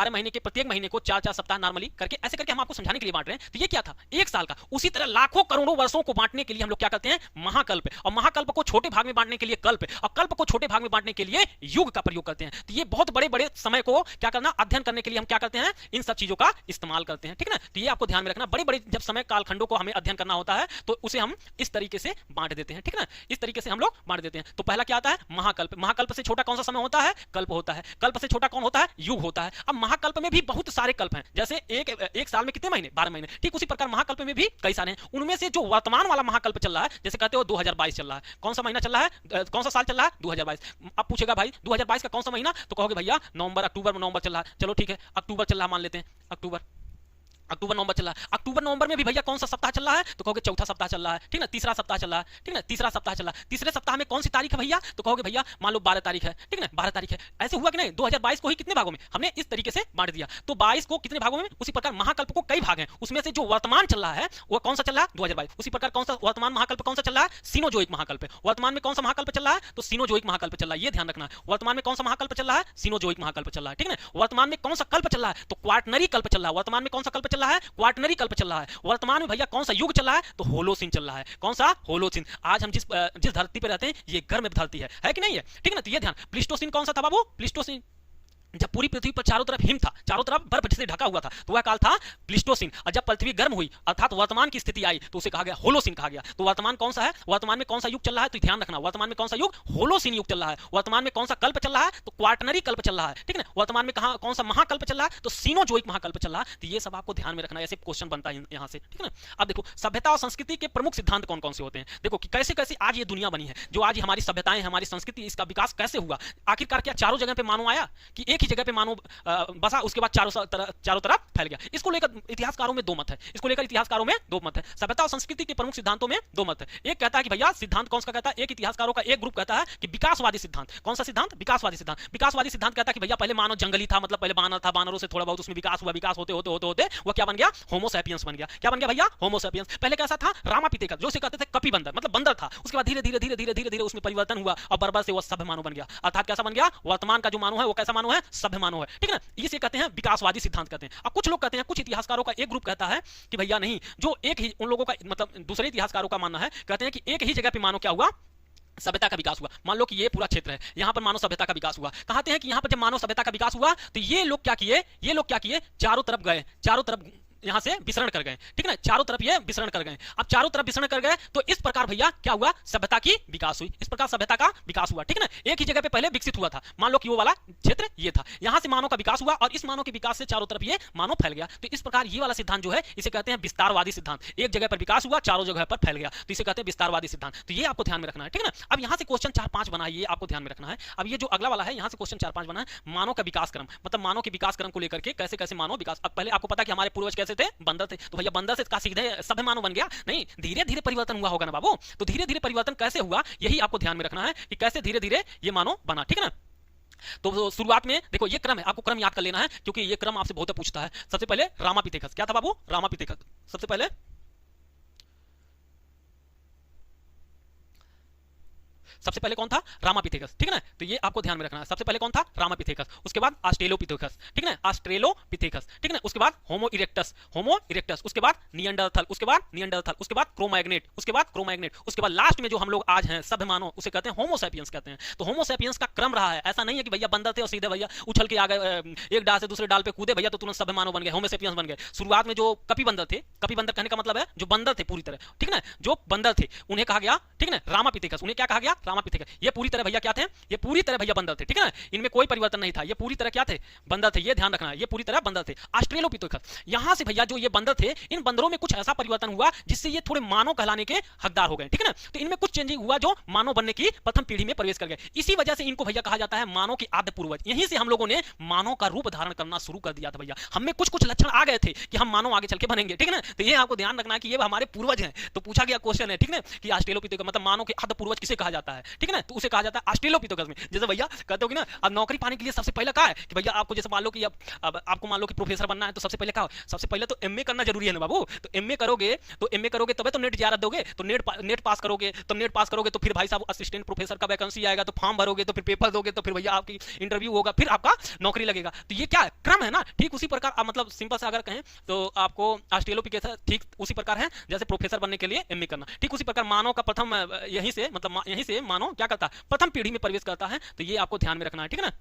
महीने के प्रत्येक महीने को 4-4 सप्ताह नॉर्मली करके ऐसे करके हम आपको समझाने के लिए बांट रहे हैं। तो ये क्या था, एक साल का। उसी तरह लाखों करोड़ों वर्षों को बांटने के लिए हम लोग क्या करते हैं, महाकल्प, और महाकल्प को छोटे भाग में बांटने के लिए कल्प, और कल्प को छोटे भाग में बांटने के लिए युग का प्रयोग करते हैं। तो ये बहुत बड़े बड़े समय को क्या करना, अध्ययन करने के लिए हम क्या करते हैं, इन सब चीजों का इस्तेमाल करते हैं, ठीक है ना। तो ये आपको ध्यान में रखना, बड़े बड़े जब समय कालखंडों को हमें अध्ययन करना होता है तो उसे हम इस तरीके से बांट देते हैं, ठीक है ना। इस तरीके से हम लोग बांट देते हैं। तो पहला क्या आता है, महाकल्प। महाकल्प से छोटा कौन सा समय होता है, कल्प होता है। कल्प से छोटा कौन होता है, युग होता है। अब महाकल्प में भी बहुत सारे कल्प हैं, जैसे एक साल में कितने महीने, 12 महीने, ठीक उसी प्रकार महाकल्प में भी कई सारे हैं। उनमें से जो वर्तमान वाला महाकल्प चल रहा है, जैसे कहते हो 2022 चल रहा है, कौन सा महीना चल रहा है, कौन सा साल चल रहा है, 2022। अब पूछेगा भाई 2022 का कौन सा महीना, तो कहोगे भैया नवंबर, अक्टूबर नवंबर चल रहा है। चलो ठीक है, अक्टूबर चल रहा है, मान लेते हैं अक्टूबर नवंबर चल रहा है। अक्टूबर नवंबर में भी भैया कौन सा सप्ताह चल रहा है, तो कहोगे चौथा सप्ताह चल रहा है, ठीक ना, तीसरा सप्ताह चल रहा है, ठीक ना, तीसरा सप्ताह चल रहा है। तीसरे सप्ताह में कौन सी तारीख है भैया, तो कहोगे भैया मान लो 12 तारीख है, ठीक ना, 12 तारीख है। ऐसे हुआ कि नहीं, 2022 को ही कितने भागों में हमने इस तरीके से बांट दिया। तो 22 को कितने भागों में, उसी प्रकार महाकल्प को कई भाग हैं, उसमें से जो वर्तमान चल रहा है वो कौन सा चल रहा है, 2022। उसी प्रकार कौन सा वर्तमान महाकल्प कौन सा चल रहा है, सीनोजोइक महाकल्प। वर्तमान में कौन सा महाकल्प चल रहा है, तो सीनोजोइक महाकल्प चल रहा है, ये ध्यान रखना। वर्तमान में कौन सा महाकल्प चल रहा है, सीनोजोइक महाकल्प चल रहा है, ठीक है। वर्तमान में कौन सा कल्प चल रहा है, तो क्वार्टनरी कल्प चल रहा है। वर्तमान में कौन सा कल्प चल रहा है, क्वार्टनरी कल्प चल रहा है। वर्तमान में भैया कौन सा युग चल रहा है, तो होलोसिन चल रहा है। कौन सा, होलोसिन। आज हम जिस धरती पे रहते हैं ये गर्म धरती है कि नहीं है, ठीक है ना। तो ये ध्यान, प्लीस्टोसिन कौन सा था बाबू, प्लीस्टोसिन जब पूरी पृथ्वी पर चारों तरफ हिम था, चारों तरफ बर्फ से ढका हुआ था, तो वह काल था प्लीस्टोसिन। और जब पृथ्वी गर्म हुई अर्थात वर्तमान की स्थिति आई तो उसे कहा गया होलोसिन कहा गया। तो वर्तमान कौन सा है, वर्तमान में कौन सा युग चल रहा है, तो ध्यान रखना, वर्तमान में कौन सा युग, होलोसिन युग चल रहा है। वर्तमान में कौन सा कल्प चल रहा है, तो क्वार्टनरी कल्प चल रहा है, ठीक है ना। वर्तमान में कहां कौन सा महाकल्प चल रहा है, तो सीनोजोइक महाकल्प चल रहा है। तो ये सब आपको ध्यान में रखना, ऐसे क्वेश्चन बनता है यहाँ से, ठीक है ना। अब देखो सभ्यता और संस्कृति के प्रमुख सिद्धांत कौन कौन से होते हैं। देखो कि कैसे कैसे आज ये दुनिया बनी है, जो आज हमारी सभ्यताएं, हमारी संस्कृति, इसका विकास कैसे हुआ। आखिरकार क्या चारों जगह पे मानव आया, कि एक ही जगह पे मानव बसा, उसके बाद चारों तरफ फैल गया। इसको लेकर इतिहासकारों में दो मत है, इसको लेकर इतिहासकारों में दो मत है। सभ्यता और संस्कृति के प्रमुख सिद्धांतों में दो मत है। एक कहता है कि भैया सिद्धांत कौन सा कहता है, एक इतिहासकारों का एक ग्रुप कहता है कि विकासवादी सिद्धांत। कौन सा सिद्धांत, विकासवादी सिद्धांत। विकासवादी सिद्धांत कहता है कि भैया पहले मानव जंगली था, मतलब पहले बानर था, बानरों से थोड़ा बहुत उसमें विकास हुआ, विकास होते होते होते होते वो क्या बन गया, होमो सैपियंस बन गया। क्या बन गया भैया, होमो सैपियंस। पहले कैसा था, रामापितेकस, जो से कहते थे कपि बंदर, मतलब बंदर था। उसके बाद धीरे धीरे धीरे धीरे धीरे धीरे उसमें परिवर्तन हुआ और बर्बर से वो सभ्य मानव बन गया। अर्थात कैसा बन गया, वर्तमान का जो मानव है वो कैसा मानव है, सभ्य मानव है, ठीक है ना। इसे कहते हैं विकासवादी सिद्धांत कहते हैं। अब कुछ लोग कहते हैं, कुछ इतिहासकारों का एक ग्रुप कहता है कि भैया नहीं, जो एक ही उन लोगों का मतलब दूसरे इतिहासकारों का मानना है, कहते हैं कि एक ही जगह पे मानो क्या हुआ, सभ्यता का विकास हुआ। मान लो कि ये पूरा क्षेत्र है, यहां पर मानव सभ्यता का विकास हुआ। कहते हैं कि यहां पर जब मानव सभ्यता का विकास हुआ तो ये लोग क्या किए, चारों तरफ गए, चारों तरफ यहां से विचरण कर गए, ठीक है ना, चारों तरफ ये विचरण कर गए। अब चारों तरफ विचरण कर गए तो इस प्रकार भैया क्या हुआ, सभ्यता की विकास हुई, इस प्रकार सभ्यता का विकास हुआ, ठीक है ना। एक ही जगह पे पहले विकसित हुआ था, मान लो कि वो वाला क्षेत्र ये था, यहां से मानव का विकास हुआ और इस मानव के विकास से चारों तरफ ये मानव फैल गया। तो इस प्रकार ये वाला सिद्धांत जो है इसे कहते हैं विस्तारवादी सिद्धांत। एक जगह पर विकास हुआ, चारों जगह पर फैल गया, तो इसे कहते हैं विस्तारवादी सिद्धांत। तो ये आपको ध्यान में रखना है, ठीक है ना। अब यहां से क्वेश्चन 4-5 बना है, ये आपको ध्यान में रखना है। अब ये जो अगला वाला है, यहां से क्वेश्चन 4-5 बना है, मानव का विकास क्रम, मतलब मानव के विकास क्रम को लेकर के कैसे कैसे मानव विकास। अब पहले आपको पता कि हमारे पूर्वज कैसे थे, बंदर थे, तो भैया बंदर से का सीधे सभ्य मानव बन गया, नहीं, धीरे धीरे परिवर्तन हुआ होगा ना बाबू। तो धीरे धीरे परिवर्तन कैसे हुआ, यही आपको ध्यान में रखना है कि कैसे धीरे धीरे ये मानव बना, ठीक है ना। तो शुरुआत में देखो ये क्रम है, आपको क्रम याद कर लेना है क्योंकि ये क्रम आपसे बहुत पूछता है। सबसे पहले रामापिथेकस, क्या था बाबू, रामापिथेकस। सबसे पहले कौन था, रामापिथेकस, ठीक है ना। तो ये आपको ध्यान में रखना है, सबसे पहले कौन था, रामापिथेकस। उसके बाद ऑस्ट्रेलोपिथेकस, ठीक है ना, ऑस्ट्रेलोपिथेकस, ठीक है ना। उसके बाद होमो इरेक्टस, उसके बाद निएंडरथल, उसके बाद क्रोमैग्नेट, उसके बाद लास्ट में जो हम लोग आज हैं सभ्य मानव, उसे कहते हैं होमो सैपियंस कहते हैं। तो होमो सैपियंस का क्रम रहा है, ऐसा नहीं है कि भैया बंदर थे और सीधे भैया उछल के आ गए, एक डाल से दूसरे डाल पे कूदे भैया तो तुरंत सभ्य मानव बन गए, होमो सैपियंस बन गए। शुरुआत में जो कपि बंदर थे, कपि बंदर कहने का मतलब है जो बंदर थे पूरी तरह, ठीक है ना, जो बंदर थे उन्हें कहा गया, ठीक है ना, रामापिथेकस। उन्हें क्या कहा गया, रामापिथेकस। ये पूरी तरह भैया क्या थे, ये पूरी तरह भैया बंदर थे, ठीक है ना, इनमें कोई परिवर्तन नहीं था, ये पूरी तरह क्या थे, बंदर थे, ये ध्यान रखना, ये पूरी तरह बंदर थे। ऑस्ट्रेलोपिथेकस, यहां से भैया जो ये बंदर थे, इन बंदरों में कुछ ऐसा परिवर्तन हुआ जिससे ये थोड़े मानव कहलाने के हकदार हो गए, ठीक है ना। तो इनमें कुछ चेंजिंग हुआ जो मानव बनने की प्रथम पीढ़ी में प्रवेश कर गए। इसी वजह से इनको भैया कहा जाता है मानव के आद्य पूर्वज। यहीं से हम लोगों ने मानव का रूप धारण करना शुरू कर दिया था भैया। हमें कुछ कुछ लक्षण आ गए थे कि हम मानव आगे चल के बनेंगे, ठीक है ना। तो ये आपको ध्यान रखना है कि ये हमारे पूर्वज हैं। तो पूछा गया क्वेश्चन है, ठीक है, कि ऑस्ट्रेलोपिथेकस मतलब मानव के आद्य पूर्वज किसे कहा जाता है। है, ठीक है ना, तो उसे कहा जाता है ऑस्ट्रेलोपिथेकस में। जैसे भैया कहते हो कि ना, अब नौकरी पाने के लिए सबसे पहले कहा है कि भैया आपको, जैसे मान लो कि अब आपको मान लो कि प्रोफेसर बनना है, तो सबसे पहले कहा, सबसे पहले तो एमए करना जरूरी है ना बाबू। तो एमए करोगे तबे तो नेट जियारत दोगे, तो नेट पास करोगे तो फिर भाई साहब असिस्टेंट प्रोफेसर का वैकेंसी आएगा, तो फॉर्म भरोगे, तो फिर पेपर दोगे, तो फिर भैया आपकी इंटरव्यू होगा, फिर आपका नौकरी लगेगा। तो ये क्या क्रम है ना, ठीक उसी प्रकार मतलब सिंपल से अगर कहें तो आपको ऑस्ट्रेलोपिथेकस ठीक उसी प्रकार है जैसे प्रोफेसर बनने के लिए एमए करना, ठीक उसी प्रकार मानव का प्रथम यहीं से मानव क्या करता है, प्रथम पीढ़ी में प्रवेश करता है। तो ये आपको ध्यान में रखना है, ठीक है ना,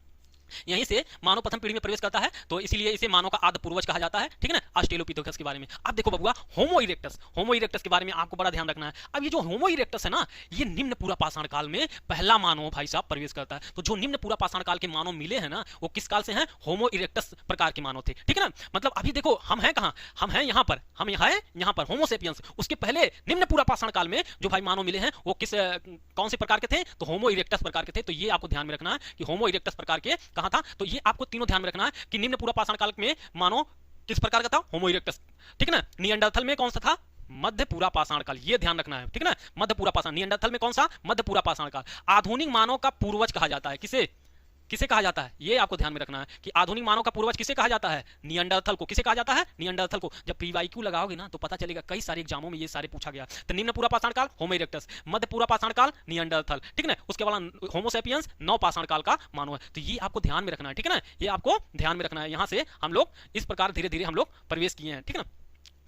यहीं से मानव प्रथम पीढ़ी में प्रवेश करता है, तो इसीलिए इसे मानव का आदि पूर्वज कहा जाता है, ठीक है ना, ऑस्ट्रेलोपिथेकस के बारे में। अब देखो बबुआ, होमो इरेक्टस के बारे में आपको बड़ा ध्यान रखना है। अब ये जो होमो इरेक्टस है ना, ये निम्न पूरा पाषाण काल में पहला मानव भाई साहब प्रवेश करता है। तो जो निम्न पूरा पाषाण काल के मानव मिले हैं ना, वो किस काल से हैं, होमो इरेक्टस प्रकार के मानव थे, ठीक है ना। मतलब अभी देखो हम हैं कहाँ, हम हैं यहाँ पर, यहाँ पर होमो सेपियंस। उसके पहले निम्न पूरा पाषाण काल में जो भाई मानव मिले हैं वो कौन से प्रकार के थे, तो होमो इरेक्टस प्रकार के थे। तो ये आपको ध्यान में रखना है कि होमो इरेक्टस प्रकार के कहाँ था। तो ये आपको तीनों ध्यान में रखना है कि निम्न पूरा पाषाण काल में मानव किस प्रकार का था, होमो इरेक्टस, ठीक है ना। निएंडरथल में कौन सा था, मध्य पूरा पाषाण काल, ये ध्यान रखना है, ठीक है ना, मध्य पूरा पाषाण। निएंडरथल में कौन सा, मध्य पूरा पाषाण काल। आधुनिक मानव का पूर्वज कहा जाता है, किसे कहा जाता है, ये आपको ध्यान में रखना है कि आधुनिक मानव का पूर्वज किसे कहा जाता है, निएंडरथल को। किसे कहा जाता है, निएंडरथल को। जब पीवाईक्यू लगाओगे ना तो पता चलेगा, कई सारे एग्जामों में ये सारे पूछा गया। तो निम्न पूरा पाषाण काल होमो इरेक्टस, मध्य पूरा पाषाण काल निएंडरथल, ठीक है ना। उसके बाद होमो सेपियंस नौ पाषाण काल का मानव है। तो ये आपको ध्यान में रखना है, ठीक है ना, ये आपको ध्यान में रखना है। यहाँ से हम लोग इस प्रकार धीरे धीरे हम लोग प्रवेश किए हैं, ठीक है ना।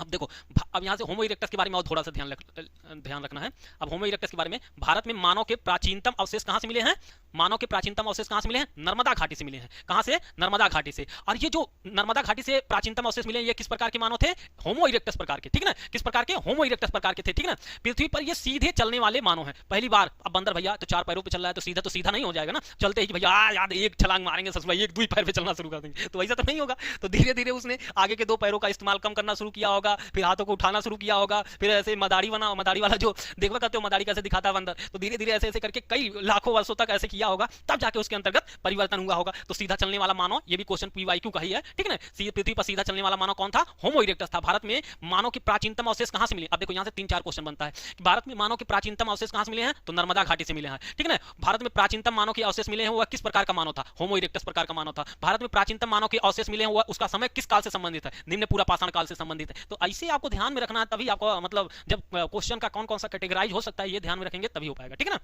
अब देखो, अब यहाँ से होमो इरेक्टस के बारे में और थोड़ा सा ध्यान रखना है। अब होमो इरेक्टस के बारे में, भारत में मानव के प्राचीनतम अवशेष कहाँ से मिले हैं, मानव के प्राचीनतम अवशेष कहाँ से मिले हैं, नर्मदा घाटी से मिले हैं। कहाँ से, नर्मदा घाटी से। और ये जो नर्मदा घाटी से प्राचीनतम अवशेष मिले, ये किस प्रकार के मानव थे, होमो इरेक्टस प्रकार के, ठीक है ना, किस प्रकार के, होमो इरेक्टस प्रकार के थे, ठीक है ना। पृथ्वी पर ये सीधे चलने वाले मानव हैं पहली बार। अब बंदर भैया तो चार पैरों पर चल रहा है, तो सीधा नहीं हो जाएगा ना, चलते ही भैया याद एक छलांग मारेंगे ससुरा, एक दो पैर पे चलना शुरू कर देंगे, तो ऐसा तो नहीं होगा। तो धीरे धीरे उसने आगे के दो पैरों का इस्तेमाल कम करना शुरू किया होगा, फिर हाथों को उठाना शुरू किया होगा, फिर ऐसे मदारी वाला जो देखा करते हो, मदारी कैसे दिखाता है बंदर, तो धीरे धीरे ऐसे करके कई लाखों वर्षों तक ऐसे किया होगा, तब जाके उसके अंतर्गत परिवर्तन हुआ होगा। तो सीधा चलने वाला मानव, ये भी क्वेश्चन पीवाईक्यू का ही है, ठीक है ना। पृथ्वी पर सीधा चलने वाला मानव कौन था, होमो इरेक्टस था। भारत में मानव के प्राचीनतम अवशेष कहां से मिले, अब देखो यहां से 3-4 क्वेश्चन बनता है कि भारत में मानव के प्राचीनतम अवशेष कहां से मिले हैं, तो नर्मदा घाटी से मिले हैं, ठीक है ना। भारत में प्राचीनतम मानव के अवशेष मिले हैं, वह किस प्रकार का मानव था, होमो इरेक्टस प्रकार का मानव था। भारत में प्राचीनतम मानव के अवशेष मिले हैं, वह उसका समय किस काल से संबंधित है, निम्न पूरा पाषाण काल से संबंधित है। तो ऐसे आपको ध्यान में रखना है, तभी आपको मतलब जब क्वेश्चन का कौन कौन सा कैटेगराइज हो सकता है, ये ध्यान में रखेंगे तभी हो पाएगा, ठीक है ना।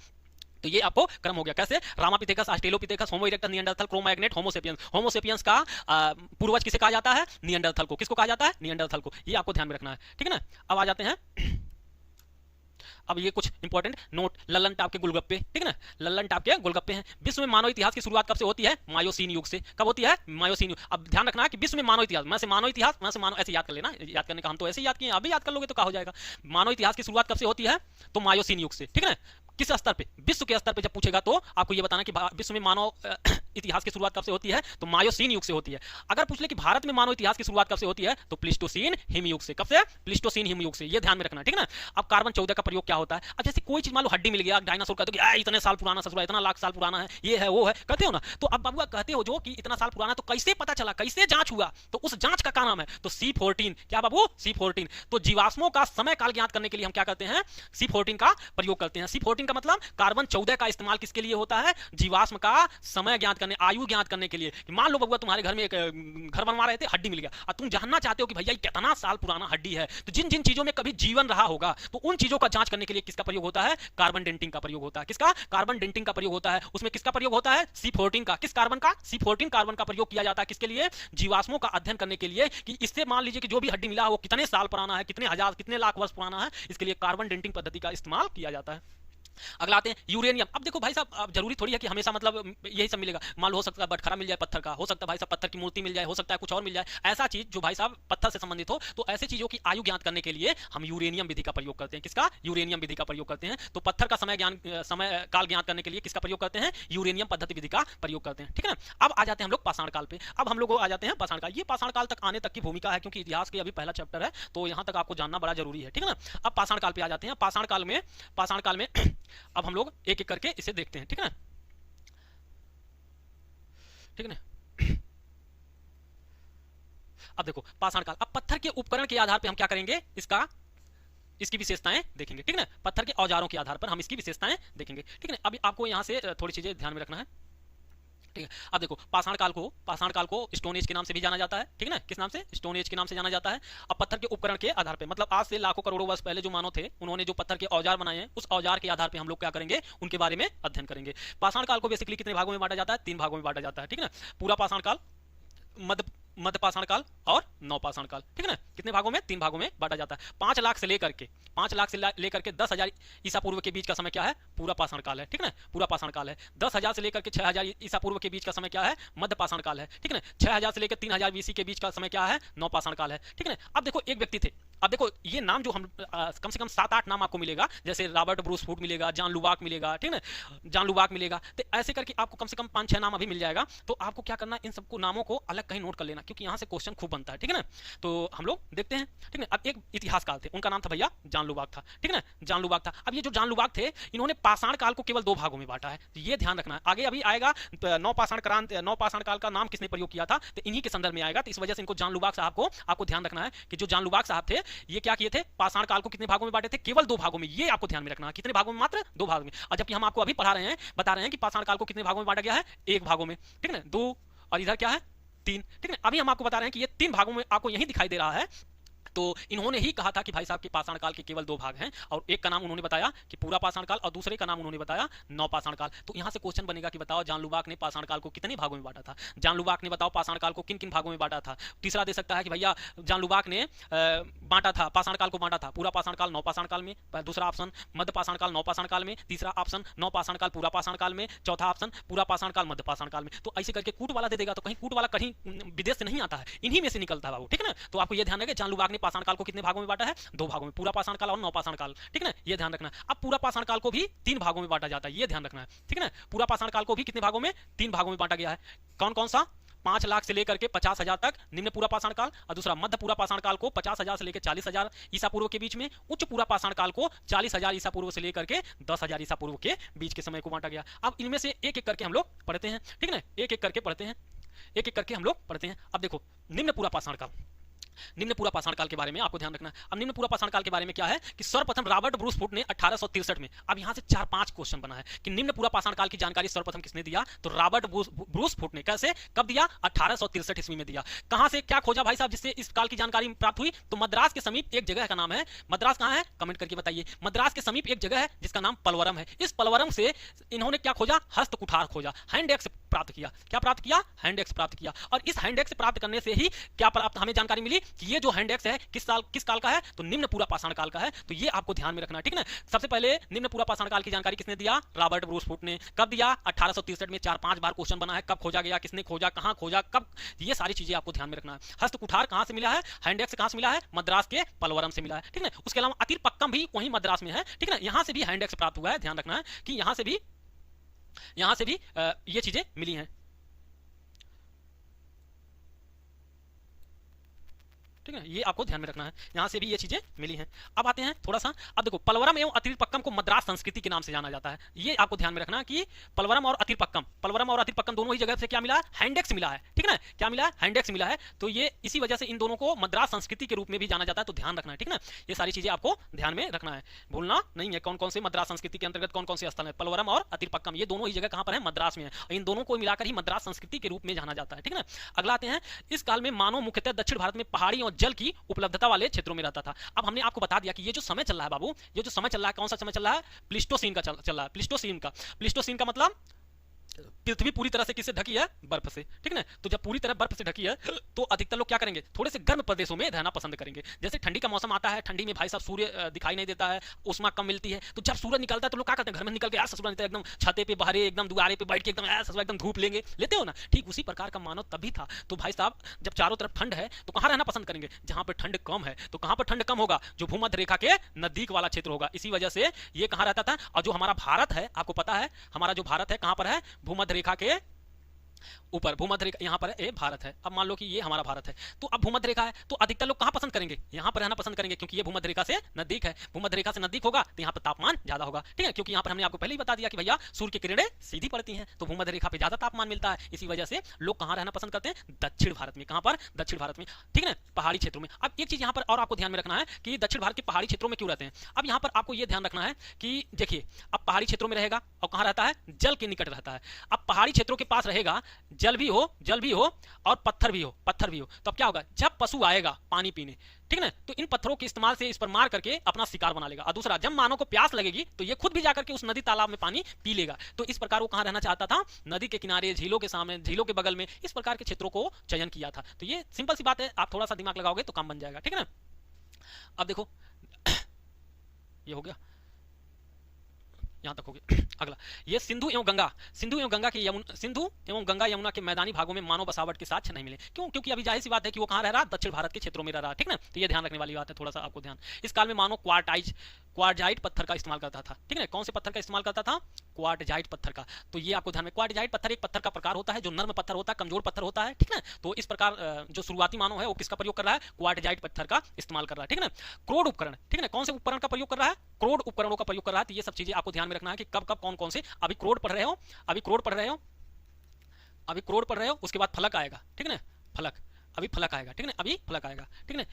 तो ये आपको क्रम हो गया, कैसे, रामापिथेकस, ऑस्ट्रेलोपिथेकस, होमो इरेक्टस, निएंडरथल, क्रो-मैग्नेट, होमो सेपियंस। होमो सेपियंस का पूर्वज किसे कहा जाता है, निएंडरथल को। किसको कहा जाता है, निएंडरथल को। ये आपको ध्यान में रखना है, ठीक है ना। अब आ जाते हैं अब ये कुछ इंपॉर्टेंट नोट, लल्लन टाप के गोलगप्पे, ठीक है ना, लल्लन टाप के गोलगप्पे हैं। विश्व में मानव इतिहास की शुरुआत कब से होती है, मायोसीन युग से। कब होती है, मायोसीन युग। अब ध्यान रखना है कि विश्व में मानव इतिहास, मैं से मानव इतिहास, मैं से मानव, ऐसे याद कर लेना, याद करने का हम तो ऐसे याद किए, अभी याद कर लोगे तो क्या हो जाएगा। मानव इतिहास की शुरुआत कब से होती है, तो मायोसीन युग से, ठीक है ना। किस स्तर पे, विश्व के स्तर पे जब पूछेगा तो आपको ये बताना कि विश्व में मानव इतिहास की शुरुआत कब से होती है, तो मायोसीन युग से होती है। अगर पूछ ले कि भारत में मानव इतिहास की शुरुआत कब से होती है, तो प्लीस्टोसीन हिमयुग से। कब से, प्लीस्टोसीन हिमयुग से, ये ध्यान में रखना, ठीक है ना। अब कार्बन 14 का प्रयोग क्या होता है, अब जैसे कोई चीज मान लो हड्डी मिल गया, डायनासोर कहते हो कि इतने साल पुराना ससुरा, इतना लाख साल पुराना है, ये है वो है, कहते हो ना। तो अब बाबू कहते हो जो कि इतना साल पुराना, तो कैसे पता चला, कैसे जांच हुआ, तो उस जांच का क्या नाम है, तो C14। क्या बाबू, C14। तो जीवाश्मों का समय काल ज्ञात करने के लिए हम क्या करते हैं, C14 का प्रयोग करते हैं। C14 का मतलब कार्बन 14 का इस्तेमाल किसके लिए होता है, जीवाश्म का समय ज्ञात करने, आयु ज्ञात करने के लिए। कि मान लो बबुआ तुम्हारे घर में एक घर बनवा रहे थे, हड्डी मिल गया, और तुम जानना चाहते हो कि भैया कितना साल पुराना हड्डी है, तो जिन जिन चीजों में कभी जीवन रहा होगा, तो उन चीजों का जांच करने के लिए किसका प्रयोग होता है, कार्बन डेंटिंग का प्रयोग होता है। किसका, कार्बन डेंटिंग का प्रयोग होता है। उसमें किसका प्रयोग होता है, C14 का। किस कार्बन का, C14 कार्बन का प्रयोग किया जाता है, किसके लिए, जीवाश्मों का अध्ययन करने के लिए, कि इससे मान लीजिए कि जो भी हड्डी मिला वो कितने साल पुराना है, कितने हजार, कितने लाख वर्ष पुराना है, इसके लिए कार्बन डेंटिंग पद्धति का इस्तेमाल किया जाता है। अगला आते हैं यूरेनियम। अब देखो भाई साहब, अब जरूरी थोड़ी है कि हमेशा मतलब यही सब मिलेगा। मान लो हो सकता है बटखरा मिल जाए पत्थर का, हो सकता है भाई साहब पत्थर की मूर्ति मिल जाए, हो सकता है कुछ और मिल जाए, ऐसा चीज जो भाई साहब पत्थर से संबंधित हो। तो ऐसे चीजों की आयु ज्ञात करने के लिए हम यूरेनियम विधि का प्रयोग करते हैं। किसका, यूरेनियम विधि का प्रयोग करते हैं। तो पत्थर का समय काल ज्ञात करने के लिए किसका प्रयोग करते हैं, यूरेनियम पद्धति विधि का प्रयोग करते हैं, ठीक है ना। अब आ जाते हैं हम लोग पाषाण काल पे। अब हम लोग आ जाते हैं पाषाण काल। ये पाषाण काल तक आने तक की भूमिका है, क्योंकि इतिहास के अभी पहला चैप्टर है, तो यहाँ तक आपको जानना बड़ा जरूरी है, ठीक है ना। अब पाषाण काल पे आ जाते हैं। पाषाण काल में अब हम लोग एक एक करके इसे देखते हैं, ठीक है ना, ठीक है ना। अब देखो पाषाण काल, अब पत्थर के उपकरण के आधार पे हम क्या करेंगे, इसका इसकी विशेषताएं देखेंगे, ठीक है ना। पत्थर के औजारों के आधार पर हम इसकी विशेषताएं देखेंगे, ठीक है ना। अभी आपको यहाँ से थोड़ी चीजें ध्यान में रखना है, ठीक है। अब देखो पाषाण काल को स्टोन एज के नाम से भी जाना जाता है, ठीक है ना। किस नाम से? स्टोन एज के नाम से जाना जाता है। अब पत्थर के उपकरण के आधार पे, मतलब आज से लाखों करोड़ों वर्ष पहले जो मानव थे उन्होंने जो पत्थर के औजार बनाए हैं, उस औजार के आधार पे हम लोग क्या करेंगे, उनके बारे में अध्ययन करेंगे। पाषाण काल को बेसिकली कितने भागों में बांटा जाता है? 3 भागों में बांटा जाता है, ठीक है ना। पूरा पाषाण काल, मध्य पाषाण काल और नवपाषाण काल, ठीक है ना। कितने भागों में? 3 भागों में बांटा जाता है। 5 लाख से लेकर के 10,000 ईसा पूर्व के बीच का समय क्या है? पूरा पाषाण काल है, ठीक है ना। पूरा पाषाण काल है। 10,000 से लेकर के 6,000 ईसा पूर्व के बीच का समय क्या है? मध्य पाषाण काल है, ठीक है ना। 6,000 से लेकर 3,000 बीसी के बीच का समय क्या है? नवपाषाण काल है, ठीक है ना। अब देखो एक व्यक्ति थे, अब देखो ये नाम जो हम कम से कम 7-8 नाम आपको मिलेगा, जैसे रॉबर्ट ब्रूस फूट मिलेगा, जॉन लुबाक मिलेगा, ठीक है ना, जॉन लुबाक मिलेगा। तो ऐसे करके आपको कम से कम 5-6 नाम अभी मिल जाएगा। तो आपको क्या करना है, इन सबको नामों को अलग कहीं नोट कर लेना, क्योंकि यहाँ से क्वेश्चन खूब बनता है, ठीक है ना। तो हम लोग देखते हैं, ठीक है। अब एक इतिहासकार थे, उनका नाम था भैया जॉन लुबाक था, ठीक है ना, जॉन लुबाक था। अब ये जो जॉन लुबाक थे, इन्होंने पाषाण काल को केवल 2 भागों में बांटा है, तो ये ध्यान रखना है। आगे अभी आएगा नवपाषाण काल का नाम किसने प्रयोग किया था, तो इन्हीं के संदर्भ में आएगा। तो इस वजह से इनको जॉन लुबाक साहब को आपको ध्यान रखना है कि जो जॉन लुबाक साहब थे, ये क्या किए थे, पाषाण काल को कितने भागों में बांटे थे? केवल 2 भागों में। ये आपको ध्यान में रखना है, कितने भागों में? मात्र 2 भागों में। और जबकि हम आपको अभी बता रहे हैं कि पाषाण काल को कितने भागों में बांटा गया है? 1 भागों में, ठीक है ना। 2 और इधर क्या है? 3, ठीक है। अभी हम आपको बता रहे हैं कि ये 3 भागों में आपको यही दिखाई दे रहा है। तो इन्होंने ही कहा था कि भाई साहब के पाषाण काल के केवल 2 भाग हैं, और एक का नाम उन्होंने बताया कि पूरा पाषाण काल, और दूसरे का नाम उन्होंने बताया नवपाषाण काल। तो यहां से क्वेश्चन बनेगा कि बताओ जॉन लुबाक ने पाषाण काल को कितने भागों में बांटा था? जॉन लुबाक ने बताओ पाषाण काल को किन किन भागों में बांटा था? तीसरा दे सकता है कि भैया जॉन लुबाक ने बांटा था, पाषाण काल को बांटा था पूरा पाषाण काल नवपाषाण काल में, दूसरा ऑप्शन मध्य पाषाण काल नवपाषाण काल में, तीसरा ऑप्शन नवपाषाण काल पूरा पाषाण काल में, चौथा ऑप्शन पूरा पाषाण काल मध्य पाषाण काल में। तो ऐसे करके कूट वाला दे देगा, तो कहीं कूट वाला कहीं विदेश से नहीं आता है, इन्हीं में से निकलता है बाबू, ठीक है ना। तो आपको यह ध्यान रखें, जॉन लुबाक ने पाषाण काल को कितने भागों में बांटा है? 2 भागों में, पूरा पाषाण काल और नवपाषाण काल, ठीक है ना, ये ध्यान रखना। अब पूरा पाषाण काल को भी 3 भागों में बांटा जाता है, ये ध्यान रखना है, ठीक है ना। पूरा पाषाण काल को भी कितने भागों में? 3 भागों में बांटा गया है। कौन कौन सा? 5 लाख से लेकर के 50,000 तक निम्न पूरा पाषाण काल, और दूसरा मध्य पूरा पाषाण काल को 50,000 से लेकर 40,000 ईसा पूर्व के बीच में, उच्च पूरा पाषाण काल को 40,000 ईसा पूर्व से लेकर के 10,000 ईसा पूर्व के बीच के समय को बांटा गया। अब इनमें से एक एक करके हम लोग पढ़ते हैं, ठीक है ना, एक एक करके पढ़ते हैं, एक एक करके हम लोग पढ़ते हैं। अब देखो निम्न पूरा पाषाण काल, निम्न पूरा पाषाण काल के बारे में आपको ध्यान रखना है। अब निम्न पूरा पाषाण काल के बारे में क्या है कि सर्वप्रथम रॉबर्ट ब्रूस फूट ने 1863 में, अब यहां से 4-5 क्वेश्चन बना है कि निम्न पूरा पाषाण काल की जानकारी सर्वप्रथम किसने दिया? तो रॉबर्ट ब्रूस फूट ने। कैसे, कब दिया? 1863 ईस्वी में दिया। कहां से क्या खोजा भाई साहब जिससे इस काल की जानकारी प्राप्त हुई? तो मद्रास के समीप एक जगह का नाम है, मद्रास कहां है? कमेंट करके बताइए। मद्रास के समीप एक जगह है जिसका नाम पलवरम है। इस पलवरम से इन्होंने क्या खोजा? हस्त कुठार खोजा, हैंड एक्स प्राप्त किया। क्या प्राप्त किया? हैंड एक्स प्राप्त किया। और इस हैंड एक्स प्राप्त करने से ही क्या प्राप्त हमें जानकारी मिली कि ये जो हैंड एक्स है किस काल का है? तो निम्न पूरा पाषाण काल का है। तो ये आपको ध्यान में रखना है, ठीक है ना। सबसे पहले निम्न पूरा पाषाण काल की जानकारी किसने दिया? रॉबर्ट ब्रूस फूट ने। कब दिया? 1863 में। 4-5 बार क्वेश्चन बना है, कब खोजा गया, किसने खोजा, कहां खोजा, कब, ये सारी चीजें आपको ध्यान में रखना है। हस्त कुठार कहां से मिला है? हैंड एक्स कहां से मिला है? मद्रास के पलवरम से मिला है, ठीक है ना। उसके अलावा अतिरपक्कम भी वहीं मद्रास में है, ठीक है ना। यहां से भी हैंड एक्स प्राप्त हुआ है, ध्यान रखना है कि यहां से भी ये चीजें मिली हैं, ठीक है। ये आपको ध्यान में रखना है, यहां से भी ये चीजें मिली हैं। अब आते हैं थोड़ा सा, अब देखो पलवरम एवं अतिरपक्कम को मद्रास संस्कृति के नाम से जाना जाता है। ये आपको ध्यान में रखना कि पलवरम और अतिरपक्कम दोनों ही जगह से क्या मिला है? हैंडेक्स मिला है, ठीक है ना। क्या मिला है? हैंडेक्स मिला है। तो ये इसी वजह से इन दोनों को मद्रास संस्कृति के रूप में भी जाना जाता है। तो ध्यान रखना है, ठीक है ना। ये सारी चीजें आपको ध्यान में रखना है, भूलना नहीं है। कौन कौन से मद्रास संस्कृति के अंतर्गत कौन कौन से स्थल है? पलवरम और अतिरपक्कम, ये दोनों ही जगह कहां पर है? मद्रास में है। इन दोनों को मिलाकर ही मद्रास संस्कृति के रूप में जाना जाता है, ठीक है ना। अगला आते हैं, इस काल में मानव मुख्यतः दक्षिण भारत में पहाड़ी और जल की उपलब्धता वाले क्षेत्रों में रहता था। अब हमने आपको बता दिया कि ये जो समय चल रहा है बाबू, ये जो समय चल रहा है, कौन सा समय चल रहा है? प्लीस्टोसीन का चल रहा है। प्लीस्टोसीन का मतलब पृथ्वी पूरी तरह से किससे ढकी है? बर्फ से, ठीक है ना। तो जब पूरी तरह बर्फ से ढकी है तो अधिकतर लोग क्या करेंगे? थोड़े से गर्म प्रदेशों में रहना पसंद करेंगे। जैसे ठंडी का मौसम आता है, ठंडी में भाई साहब सूर्य दिखाई नहीं देता है, उष्मा कम मिलती है, तो जब सूरज निकलता है तो लोग क्या करते हैं? घर में निकल के यार ससुराल एकदम छते पे बहरे, एकदम दुआरे पे बैठ के एकदम ससुराल एकदम धूप लेते हो ना। ठीक उसी प्रकार का मानव तभी था। तो भाई साहब जब चारों तरफ ठंड है तो कहां रहना पसंद करेंगे? जहां पर ठंड कम है। तो कहां पर ठंड कम होगा? जो भूमध्य रेखा के नजदीक वाला क्षेत्र होगा। इसी वजह से ये कहां रहता था। और जो हमारा भारत है, आपको पता है हमारा जो भारत है कहां पर है? भूमध्य रेखा के ऊपर भूमध्य रेखा यहाँ पर है, ये भारत है। अब मान लो कि ये हमारा भारत है, तो अब भूमध्य रेखा है, तो अधिकतर लोग कहाँ पसंद करेंगे, यहाँ पर रहना पसंद करेंगे, क्योंकि ये भूमध्य रेखा से नजदीक है। भूमध्य रेखा से नजदीक होगा तो यहाँ पर तापमान ज्यादा होगा, ठीक है, क्योंकि यहाँ पर हमने आपको पहले ही बता दिया कि भैया सूर्य की किरणें सीधी पड़ती हैं, तो भूमध्य रेखा पे ज्यादा तापमान मिलता है। इसी वजह से लोग कहाँ रहना पसंद करते हैं, दक्षिण भारत में। कहाँ पर, दक्षिण भारत में, ठीक है, पहाड़ी क्षेत्रों में। अब एक चीज यहाँ पर और आपको ध्यान में रखना है कि दक्षिण भारत के पहाड़ी क्षेत्रों में क्यों रहते हैं। अब यहाँ पर आपको यह ध्यान रखना है कि देखिए, अब पहाड़ी क्षेत्रों में रहेगा और कहाँ रहता है, जल के निकट रहता है। अब पहाड़ी क्षेत्रों के पास रहेगा, जल भी हो और पत्थर भी हो, तो अब क्या होगा, जब पशु आएगा पानी पीने, ठीक है ना, तो इन पत्थरों के इस्तेमाल से इस पर मार करके अपना शिकार बना लेगा। और दूसरा, जब मानव को प्यास लगेगी तो ये खुद भी जाकर के उस नदी तालाब में पानी पी लेगा। तो इस प्रकार वो कहां रहना चाहता था, नदी के किनारे, झीलों के सामने, झीलों के बगल में, इस प्रकार के क्षेत्रों को चयन किया था। तो ये सिंपल सी बात है, आप थोड़ा सा दिमाग लगाओगे तो काम बन जाएगा, ठीक है ना। अब देखो ये हो गया, यहां तक हो गया। अगला, ये सिंधु एवं गंगा यमुना के मैदानी भागों में मानव बसावट के साक्ष्य नहीं मिले। क्यों, क्योंकि अभी जाहिर सी बात है कि वो कहां रह रहा, दक्षिण भारत के क्षेत्रों में रह रहा, ठीक ना। तो ये ध्यान रखने वाली बात है, थोड़ा सा आपको ध्यान। इस काल में मानव क्वार्टजाइट पत्थर का इस्तेमाल करता था, ठीक है। कौन से पत्थर का इस्तेमाल करता था, क्वार्टजाइट पत्थर का। तो ये आपको ध्यान में, क्वार्टजाइट पत्थर एक पत्थर का प्रकार होता है जो नर्म पत्थर होता है, कमजोर पत्थर होता है, ठीक है। तो इस प्रकार जो शुरुआती मानव है वो किसका प्रयोग कर रहा है, क्वार्टजाइट पत्थर का इस्तेमाल कर रहा है, ठीक है ना। क्रोड उपकरण, ठीक है, कौन से उपकरण का प्रयोग कर रहा है, क्रोड उपकरणों का प्रयोग कर रहा है। तो ये सब चीजें आपको ध्यान में रखना है कि कब कब कौन कौन से। अभी क्रोड पढ़ रहे हो, उसके बाद फलक आएगा, ठीक है ना, फलक, अभी फलक आएगा, ठीक है, अभी फलक आएगा, ठीक है।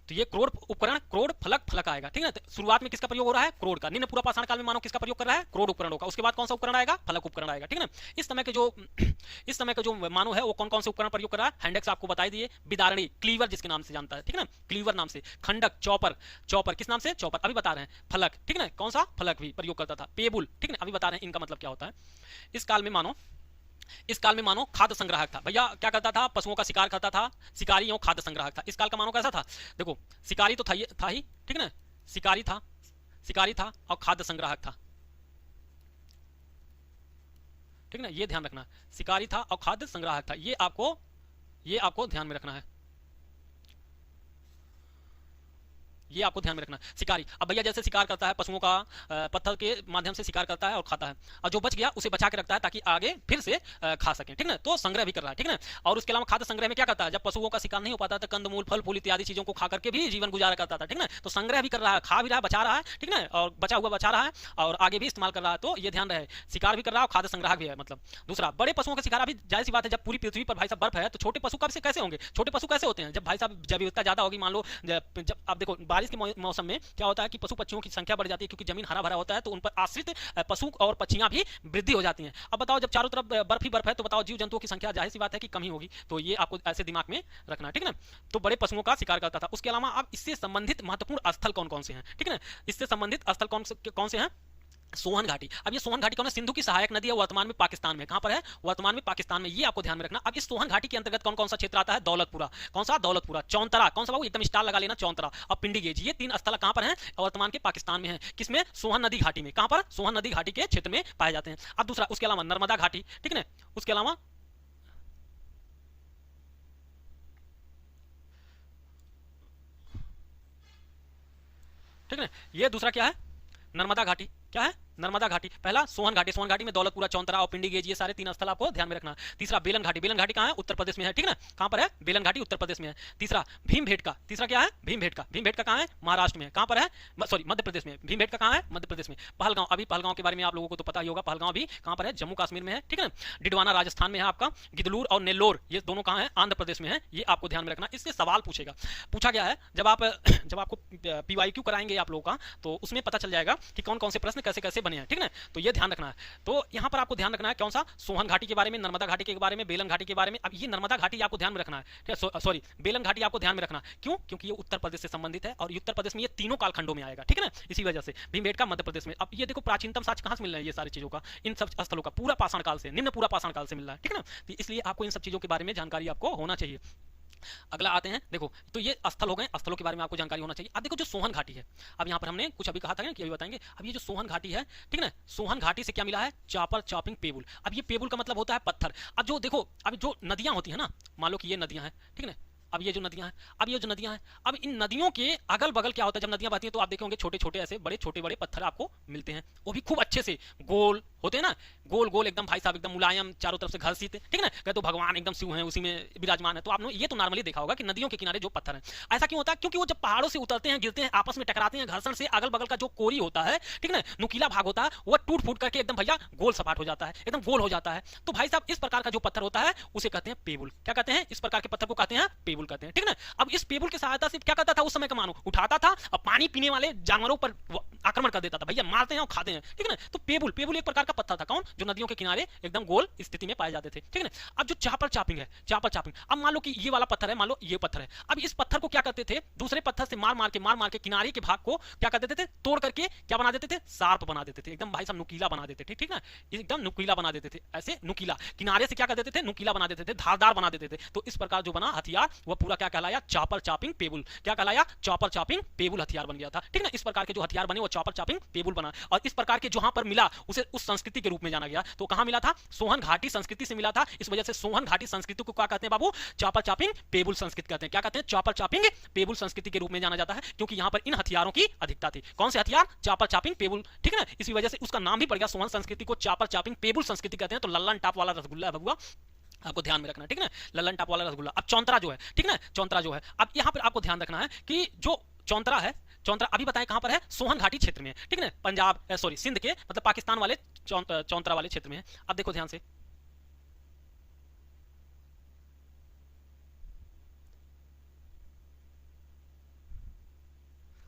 तो ये क्रोड उपकरण, क्रोड, फलक आएगा, ठीक है। तो शुरुआत में किसका प्रयोग हो रहा है, क्रोड का। निम्न पूरा पाषाण काल में मानव किसका प्रयोग कर रहा है, क्रोड उपकरणों का। उसके बाद कौन सा उपकरण आएगा, फलक उपकरण आएगा, ठीक है ना। इस समय का जो मानव है वो कौन कौन से उपकरण प्रयोग कर रहा है, हैंडेक्स आपको बताई दिए, विदारणी, क्लीवर जिसके नाम से जानता है, ठीक है ना, क्लीवर नाम से, खंडक, चौपर किस नाम से, चौपर, अभी बता रहे हैं, फलक, ठीक है ना, कौन सा, फलक भी प्रयोग करता था, पेबुल, ठीक है ना, अभी बता रहे हैं इनका मतलब क्या होता है। इस काल में मानो खाद्य संग्राहक था। भैया क्या करता था, पशुओं का शिकार करता था, शिकारी एवं खाद्य संग्राहक था। इस काल का मानो कैसा था, देखो, शिकारी तो था ही, ठीक है ना, शिकारी था और खाद्य संग्राहक था, ठीक है ना, ये ध्यान रखना, शिकारी था और खाद्य संग्राहक था, ये आपको ध्यान में रखना है, ये आपको ध्यान में रखना। शिकारी, अब भैया जैसे शिकार करता है पशुओं का, पत्थर के माध्यम से शिकार करता है और खाता है, और जो बच गया उसे बचा के रखता है ताकि आगे फिर से खा सके, ठीक ना। तो संग्रह भी कर रहा है, ठीक ना। और उसके अलावा खाद्य संग्रह में क्या करता है, जब पशुओं का शिकार नहीं हो पाता तो कंदमूल, फल फूल इत्यादि चीजों को खा करके भी जीवन गुजारा करता था, ठीक ना। तो संग्रह भी कर रहा है, खा भी रहा है, बचा रहा है, ठीक ना, और बचा हुआ बचा रहा है और आगे भी इस्तेमाल कर रहा है। तो ये ध्यान रहे, शिकार भी कर रहा है और खाद्य संग्रह भी है, मतलब। दूसरा, बड़े पशुओं का शिकार, अभी जाहिर सी बात है, जब पूरी पृथ्वी पर भाई साहब बर्फ है तो छोटे पशु कब से कैसे होंगे, छोटे पशु कैसे होते हैं, जब भाई साहब जब विविधता ज्यादा होगी, मान लो जब आप देखो बारिश के मौसम में क्या होता है कि पशु पक्षियों की संख्या बढ़ जाती है, क्योंकि जमीन हरा भरा होता है, तो उन पर आश्रित पशु और पक्षियां भी वृद्धि हो जाती हैं। अब बताओ, जब चारों तरफ बर्फ ही बर्फ है तो बताओ जीव जंतुओं की संख्या जाहिर सी बात है कि कमी होगी। तो ये आपको ऐसे दिमाग में रखना, ठीक है ना। तो बड़े पशुओं का शिकार करता था। उसके अलावा अब इससे संबंधित महत्वपूर्ण स्थल कौन कौन से हैं, ठीक है ना, इससे संबंधित स्थल कौन से हैं, सोहन घाटी। अब ये सोहन घाटी कौन है, सिंधु की सहायक नदी है, वर्तमान में पाकिस्तान में, कहां पर है, वर्तमान में पाकिस्तान में, ये आपको ध्यान में रखना। अब इस सोहन घाटी के अंतर्गत कौन कौन सा क्षेत्र आता है, दौलतपुरा, कौन सा, दौलतपुरा, चौंतरा, कौन सा बाबू, एकदम स्टार लगा लेना, चौंतरा और पिंडी गेज, ये तीन स्थल कहां पर हैं, वर्तमान के पाकिस्तान में है, किसमें, सोहन नदी घाटी में, कहां पर, सोहन नदी घाटी के क्षेत्र में पाए जाते हैं। अब दूसरा, उसके अलावा नर्मदा घाटी, ठीक है, उसके अलावा ठीक है, ये दूसरा क्या है, नर्मदा घाटी, क्या है, नर्मदा घाटी। पहला सोहन घाटी में दौलतपुरा, चौंतरा और पिंडी गेज, ये सारे तीन स्थल आपको ध्यान में रखना। तीसरा बेलन घाटी कहां है, उत्तर प्रदेश में है, ठीक है ना, कहां पर है, बेलन घाटी उत्तर प्रदेश में है। तीसरा भीमबेटका, तीसरा क्या है, भीमबेटका कहां है, महाराष्ट्र में है, कहां पर है, सॉरी मध्य प्रदेश में, भीमबेटका कहां है, मध्य प्रदेश में। पहलगांव, अभी पहलगांव के बारे में आप लोगों को तो पता ही होगा, पहलगांव भी कहां पर है, जम्मू कश्मीर में है, ठीक है ना। डिडवाना राजस्थान में है आपका, गिदलूर और नेल्लोर ये दोनों कहां है, आंध्र प्रदेश में है, ये आपको ध्यान में रखना। इससे सवाल पूछा गया है, जब आपको पीवाईक्यू कराएंगे आप लोगों का, तो उसमें पता चल जाएगा कि कौन कौन से प्रश्न कैसे कैसे बने हैं, ठीक है। तो ये ध्यान रखना है। तो यहां पर आपको ध्यान रखना है कौन सा, सोहन घाटी के बारे में, नर्मदा घाटी के बारे में, बेलन घाटी के बारे में। अब ये नर्मदा घाटी आपको ध्यान में रखना है, ठीक है, सॉरी बेलन घाटी आपको ध्यान में रखना, क्यों, क्योंकि ये उत्तर प्रदेश से संबंधित है और उत्तर प्रदेश में ये तीनों कालखंडों में आएगा, ठीक है ना, इसी वजह से। भीमबेटका मध्य प्रदेश में। अब ये देखो प्राचीनतम साक्ष्य कहां से मिल रहा है, ये सारी चीजों का, इन सब स्थलों का पूरा पाषाण काल से, निम्न पूरा पाषाण काल से मिल रहा है, ठीक है ना। तो इसलिए आपको इन सब चीजों के बारे में जानकारी आपको होना चाहिए। अगला आते हैं, देखो, तो ये स्थल हो गए, स्थलों के बारे में आपको जानकारी होना चाहिए। अब देखो जो सोहन घाटी है, अब यहाँ पर हमने कुछ अभी कहा था कि अभी बताएंगे। अब ये जो सोहन घाटी है, ठीक है ना, सोहन घाटी से क्या मिला है, चॉपिंग पेबुल। अब ये पेबुल का मतलब होता है पत्थर। अब जो देखो, अब जो नदियां होती है ना, मान लो कि ये नदियां हैं, ठीक है ना, अब ये जो नदियां हैं, अब इन नदियों के अगल बगल क्या होता है, जब नदियां बहती हैं तो आप देखेंगे छोटे छोटे ऐसे बड़े छोटे बड़े पत्थर आपको मिलते हैं, वो भी खूब अच्छे से गोल, होते हैं ना, गोल गोल एकदम भाई साहब, एकदम मुलायम, चारों तरफ से घसीट, ठीक है ना, कहते तो भगवान एकदम शिव हैं, उसी में विराजमान है। तो आपने ये तो नॉर्मली देखा होगा कि नदियों के किनारे जो पत्थर हैं, ऐसा क्यों होता है? क्योंकि वो जब पहाड़ों से उतरते हैं, गिरते हैं, आपस में टकराते हैं, घर्षण से अगल बगल का जो कोरी होता है, ठीक है ना, नुकीला भाग होता है, वो टूट फूट करके एकदम भैया गोल सपाट हो जाता है, एकदम गोल हो जाता है। तो भाई साहब इस प्रकार का जो पत्थर होता है उसे कहते हैं पेबुल। क्या कहते हैं? इस प्रकार के पत्थर को कहते हैं पेबुल कहते हैं, ठीक है ना। अब इस पेबुल की सहायता से क्या करता था उस समय का मानो, उठाता था और पानी पीने वाले जानवरों पर आक्रमण कर देता था, भैया मारते हैं और खाते हैं, ठीक है ना। तो पेबुल, पेबुल एक प्रकार का पत्थर था, कौन? जो नदियों के किनारे एकदम गोल स्थिति में पाए जाते थे, ठीक है ना। अब जो चापर चापिंग है, चापर चापिंग, अब मान लो कि ये वाला पत्थर है, मान लो ये पत्थर है, अब इस पत्थर को क्या करते थे, दूसरे पत्थर से मार मार के किनारे के भाग को क्या कर देते थे, तोड़ करके क्या बना देते थे, शार्प बना देते थे, एकदम भाई साहब नुकीला बना देते थे, ठीक ना, एकदम नुकीला बना देते थे, ऐसे नुकीला किनारे से क्या कर देते थे, नुकीला बना देते थे, धारदार बना देते थे। तो इस प्रकार जो बना हथियार वह पूरा क्या कहलाया, चॉपर चॉपिंग पेबुल। क्या कहलाया? चॉपर चॉपिंग पेबुल हथियार बन गया था, ठीक ना। इस प्रकार के जो हथियार बने वो चॉपर चॉपिंग पेबुल बना, और इस प्रकार के जहां पर मिला उसे उस संस्कृति के रूप में जाना गया। तो कहां मिला था? सोहन घाटी संस्कृति से मिला था, इस वजह से सोहन घाटी संस्कृति को क्या कहते हैं बाबू? चॉपर चॉपिंग पेबुल संस्कृति कहते हैं। क्या कहते हैं? चॉपर चॉपिंग पेबुल संस्कृति के रूप में जाना जाता है, क्योंकि यहां पर इन हथियारों की अधिकता थी। कौन से हथियार? चॉपर चॉपिंग पेबुल, ठीक है ना। इसी वजह से उसका नाम भी पड़ गया, सोहन संस्कृति को चॉपर चॉपिंग पेबुल संस्कृति कहते हैं। तो लल्लन टॉप वाला रसगुल्ला भगुआ आपको ध्यान में रखना है, ठीक है, लल्लन टॉप वाला रसगुल्ला। अब चौंतरा जो है, ठीक है, चौंतरा जो है, अब यहां पर आपको ध्यान रखना है कि जो चौंतरा है, चौंतरा अभी बताएं कहां पर है? सोहन घाटी क्षेत्र में है, ठीक है, पंजाब सॉरी सिंध के मतलब पाकिस्तान वाले चौंतरा वाले क्षेत्र में है। अब देखो ध्यान से,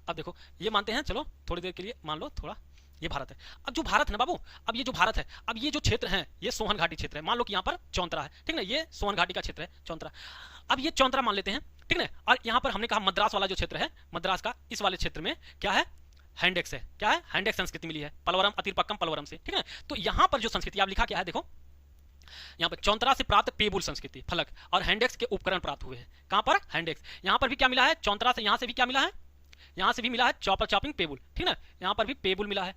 अब देखो ये मानते हैं, चलो थोड़ी देर के लिए मान लो थोड़ा, ये भारत है। अब जो भारत है ना बाबू, अब ये जो भारत है, अब ये जो क्षेत्र है ये सोहन घाटी क्षेत्र है। मान लो कि यहाँ पर चौंतरा है, ठीक है ना, ये सोहन घाटी का क्षेत्र है चौंतरा। अब ये चौंतरा मान लेते हैं, ठीक है, और यहाँ पर हमने कहा मद्रास वाला जो क्षेत्र है, मद्रास का इस वाले क्षेत्र में क्या है? हैंडेक्स है। क्या है? हैंडेक्स संस्कृति मिली है, पलवरम अतिरपक्कम पलवरम से, ठीक है। तो यहाँ पर जो संस्कृति आप लिखा क्या है, देखो यहाँ पर चौंतरा से प्राप्त पेबुल संस्कृति फलक और हैंडेक्स के उपकरण प्राप्त हुए हैं। कहाँ पर? हैंडेक्स। यहाँ पर भी क्या मिला है? चौंतरा से यहाँ से भी क्या मिला है? यहाँ से भी मिला है चॉपर चॉपिंग पेबुल, ठीक है, यहाँ पर भी पेबुल मिला है,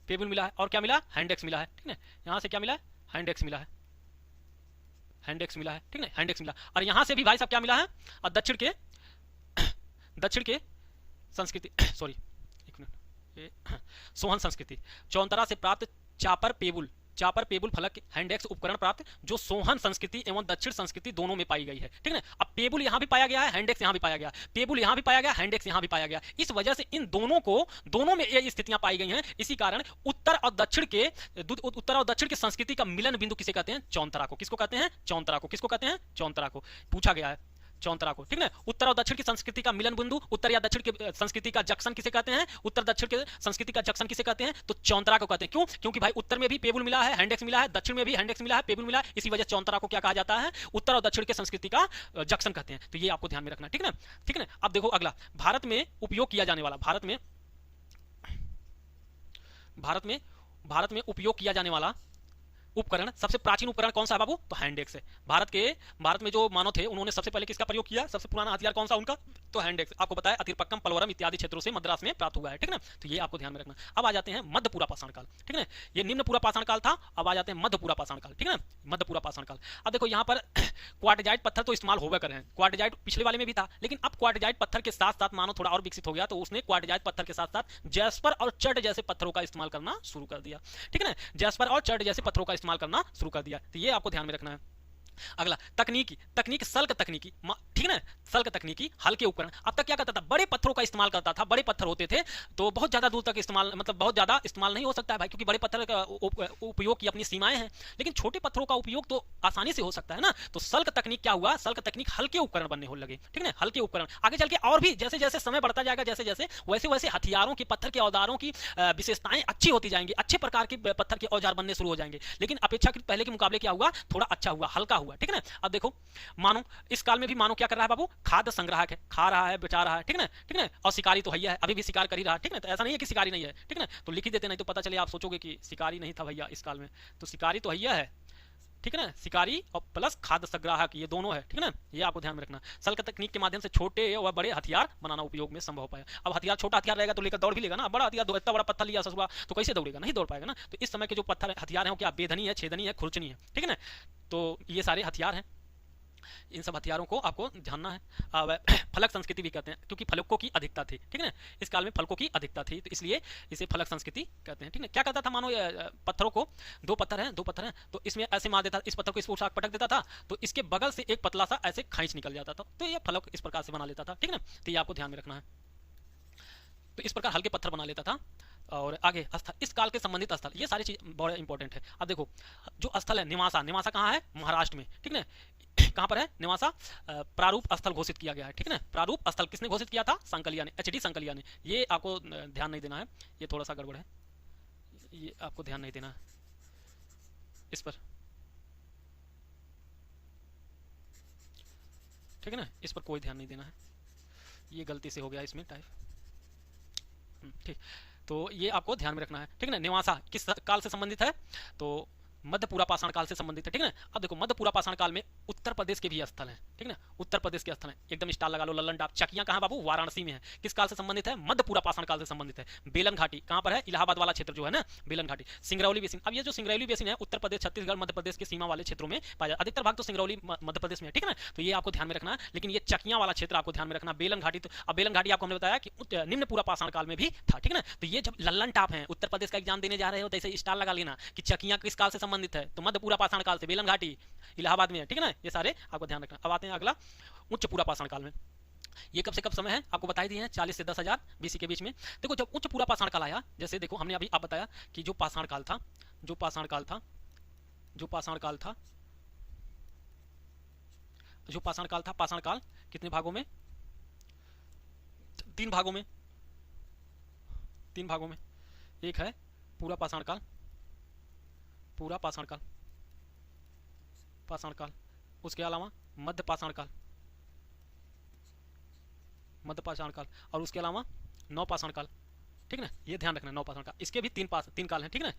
पेबुल मिला है, और क्या मिला? हैंडेक्स मिला है, ठीक है, यहाँ से क्या मिला है? हैंडेक्स मिला है, हैंडेक्स मिला है, ठीक है, हैंडेक्स मिला। और यहाँ से भी भाई साहब क्या मिला है? और दक्षिण के संस्कृति सॉरी एक मिनट, सोहन संस्कृति, चौंतरा से प्राप्त चापर पेबुल फलक हैंडेक्स उपकरण प्राप्त जो सोहन संस्कृति एवं दक्षिण संस्कृति दोनों में पाई गई है, ठीक है। अब पेबुल यहाँ भी पाया गया है, हैंडेक्स यहाँ भी पाया गया, पेबुल यहाँ भी पाया गया, हैंडेक्स यहाँ भी पाया गया। इस वजह से इन दोनों में ये स्थितियां पाई गई हैं। इसी कारण उत्तर और दक्षिण के संस्कृति का मिलन बिंदु किसे कहते हैं? चौंतरा को। किसको कहते हैं? चौंतरा को। किसको कहते हैं? चौंतरा को। पूछा गया है चौंतरा को, ठीक है। उत्तर और दक्षिण की संस्कृति का मिलन बिंदु, उत्तर या दक्षिण की संस्कृति का जंक्शन किसे कहते हैं? उत्तर दक्षिण के संस्कृति का जंक्शन किसे कहते हैं? तो चौंतरा को कहते हैं। क्यों? क्योंकि भाई उत्तर में भी पेबुल मिला है, हैंडेक्स मिला है, दक्षिण में भी हैंडेक्स मिला है, पेबुल मिला है, इसी वजह से चौंतरा को क्या कहा जाता है? उत्तर और दक्षिण के संस्कृति का जंक्शन कहते हैं। तो ये आपको ध्यान में रखना, ठीक है ना, ठीक है ना। अब देखो अगला, भारत में उपयोग किया जाने वाला, भारत में उपयोग किया जाने वाला उपकरण, सबसे प्राचीन उपकरण कौन सा है बाबू? तो हैंडेक्स है। भारत में जो मानव थे उन्होंने सबसे पहले किसका प्रयोग किया? सबसे पुराना हथियार कौन सा उनका? तो हैंडेक्स। आपको बताया अतिरपक्कम पलवरम इत्यादि क्षेत्रों से मद्रास में प्राप्त हुआ है, ठीक है ना। तो ये आपको ध्यान में रखना। अब आ जाते हैं मध्य पूरा पाषाण काल, ठीक है ना। ये निम्न पूरा पाषाण काल था, अब आ जाते हैं मध्य पूरा पाषाण काल, ठीक है ना, मध्य पूरा पाषाण काल। अब देखो यहाँ पर क्वार्टजाइट पत्थर तो इस्तेमाल होगा कर रहे हैं, क्वार्टजाइट पिछले वाले में भी था, लेकिन अब क्वार्टजाइट पत्थर के साथ साथ मानो थोड़ा और विकसित हो गया, तो उसने क्वार्टजाइट पत्थर के साथ साथ जैस्पर और चड जैसे पत्थरों का इस्तेमाल करना शुरू कर दिया, ठीक है ना। जैस्पर और चड जैसे पत्थरों का इस्तेमाल करना शुरू कर दिया। तो ये आपको ध्यान में रखना है। अगला तकनीक सल्क तकनीकी, ठीक है ना, सल्क तकनीकी हल्के उपकरण। अब तक क्या करता था? बड़े पत्थरों का इस्तेमाल करता था, बड़े पत्थर होते थे तो बहुत ज्यादा दूर तक इस्तेमाल, मतलब बहुत ज्यादा इस्तेमाल नहीं हो सकता है भाई, क्योंकि बड़े पत्थर का उपयोग की अपनी सीमाएं हैं, लेकिन छोटे पत्थरों का उपयोग तो आसानी से हो सकता है ना। तो सल्क तकनीक क्या हुआ? सल्क तकनीक हल्के उपकरण बनने हो लगे, ठीक है, हल्के उपकरण। आगे चल के और भी जैसे जैसे समय बढ़ता जाएगा, जैसे जैसे वैसे वैसे हथियारों की, पत्थर के औजारों की विशेषताएं अच्छी होती जाएंगी, अच्छे प्रकार के पत्थर के औजार बनने शुरू हो जाएंगे। लेकिन अपेक्षाकृत पहले के मुकाबले क्या हुआ? थोड़ा अच्छा हुआ, हल्का हुआ, ठीक है ना। अब देखो मानो इस काल में भी मानो क्या कर रहा है बाबू? खाद्य संग्राहक है, खा रहा है, बचा रहा है, ठीक है ना, ठीक है ना। और शिकारी तो भैया है, अभी भी शिकार कर ही रहा है, ठीक है ना। तो ऐसा नहीं है कि शिकारी नहीं है, ठीक है ना। तो लिख ही देते, नहीं तो पता चले आप सोचोगे कि शिकारी नहीं था भैया इस काल में, तो शिकारी तो भैया है, ठीक है ना। शिकारी और प्लस खाद्य संग्राहक ये दोनों है, ठीक है ना। ये आपको ध्यान में रखना। सल्क तकनीक के माध्यम से छोटे व बड़े हथियार बनाना उपयोग में संभव हो पाया। अब हथियार छोटा हथियार रहेगा तो लेकर दौड़ भी लेगा ना, बड़ा हथियार इतना बड़ा पत्थर लिया ससुआ तो कैसे दौड़ेगा? नहीं दौड़ पाएगा ना। तो इस समय के जो पत्थर हथियार है क्या? बेधनी है, छेदनी है, खुरचनी है, ठीक है ना। तो ये सारे हथियार हैं, इन सब हथियारों को आपको जानना है। अब फलक संस्कृति भी कहते हैं क्योंकि फलकों की अधिकता थी, ठीक है ना, इस काल में फलकों की अधिकता थी, तो इसलिए इसे फलक संस्कृति कहते हैं, ठीक है। क्या करता था, मानो पत्थरों को, दो पत्थर हैं तो इसमें ऐसे मार देता, इस पत्थर को इस पोशाक पटक देता था तो इसके बगल से एक पतला सा ऐसे खींच निकल जाता था, तो ये फलक इस प्रकार से बना लेता था, ठीक है ना। तो ये आपको ध्यान में रखना है। तो इस प्रकार हल्के पत्थर बना लेता था। और आगे स्थल, इस काल के संबंधित स्थल, ये सारी चीज बड़ा इंपॉर्टेंट है। अब देखो जो स्थल है निवासा, निवासा कहाँ है, महाराष्ट्र में, ठीक है। कहां पर है निवासा, प्रारूप स्थल घोषित किया गया है, ठीक है ना। प्रारूप स्थल किसने घोषित किया था, संकलिया ने, एचडी संकलिया ने। ये आपको ध्यान नहीं देना है, ये थोड़ा सा गड़बड़ है, ये आपको ध्यान नहीं देना है इस पर, ठीक है ना, इस पर कोई ध्यान नहीं देना है, ये गलती से हो गया इसमें टाइप, ठीक। तो ये आपको ध्यान में रखना है, ठीक है ना। निवासा किस काल से संबंधित है, तो मध्य पूरा पाषाण काल से संबंधित है, ठीक है ना। अब देखो मध्य पूरा पाषाण काल में उत्तर प्रदेश के भी स्थल हैं, ठीक है ना, उत्तर प्रदेश के स्थल हैं, एकदम स्टार लगा लो, लल्लन टाप। चकियां कहां बाबू, वाराणसी में है, किस काल से संबंधित है, मध्य पूरा पाषाण काल से संबंधित है। बेलन घाटी कहां पर है, इलाहाबाद वाला क्षेत्र जो है ना, बेलन घाटी। सिंगरौली बेसिन, अब ये जो सिंगरौली बेसिन है उत्तर प्रदेश, छत्तीसगढ़, मध्य प्रदेश के सीमा वाले क्षेत्रों में पाया जाता है, अधिकतर भाग तो सिंगरौली मध्य प्रदेश में है, ठीक है ना। तो ये आपको ध्यान में रखना है, लेकिन ये चकियां वाला क्षेत्र आपको ध्यान में रखना। बेलन घाटी, तो अब बेलन घाटी आपको हमने बताया कि निम्न पूरा पाषाण काल में भी था, ठीक है ना। तो ये जब लल्लन टाप है, उत्तर प्रदेश का एग्जाम देने जा रहे हो तो ऐसे स्टार लगा लेना कि चकियां किस काल से संबंधित है, तो मध्य पूरा पाषाण काल से, बेलन घाटी इलाहाबाद में है, ठीक है ना। ये सारे आपको ध्यान रखना। अब आते हैं अगला, उच्च पूरा पाषाण काल में। ये कब से कब समय है आपको बता दिए हैं, 40 से 10,000 बीसी के बीच में। देखो जब उच्च पूरा पाषाण काल आया, जैसे देखो हमने अभी आप बताया कि जो पाषाण काल था, जो पाषाण काल था, जो पाषाण काल था, जो पाषाण काल था, पाषाण काल कितने भागों में, 3 भागों में, 3 भागों में। एक है पूरा पाषाण काल, पूरा पाषाण काल, पाषाण काल, उसके अलावा मध्य पाषाण काल, मध्य पाषाण काल, और उसके अलावा नौ पाषाण काल, ठीक है ना। ये ध्यान रखना, नौ पाषाण काल, इसके भी तीन काल हैं, ठीक है ना,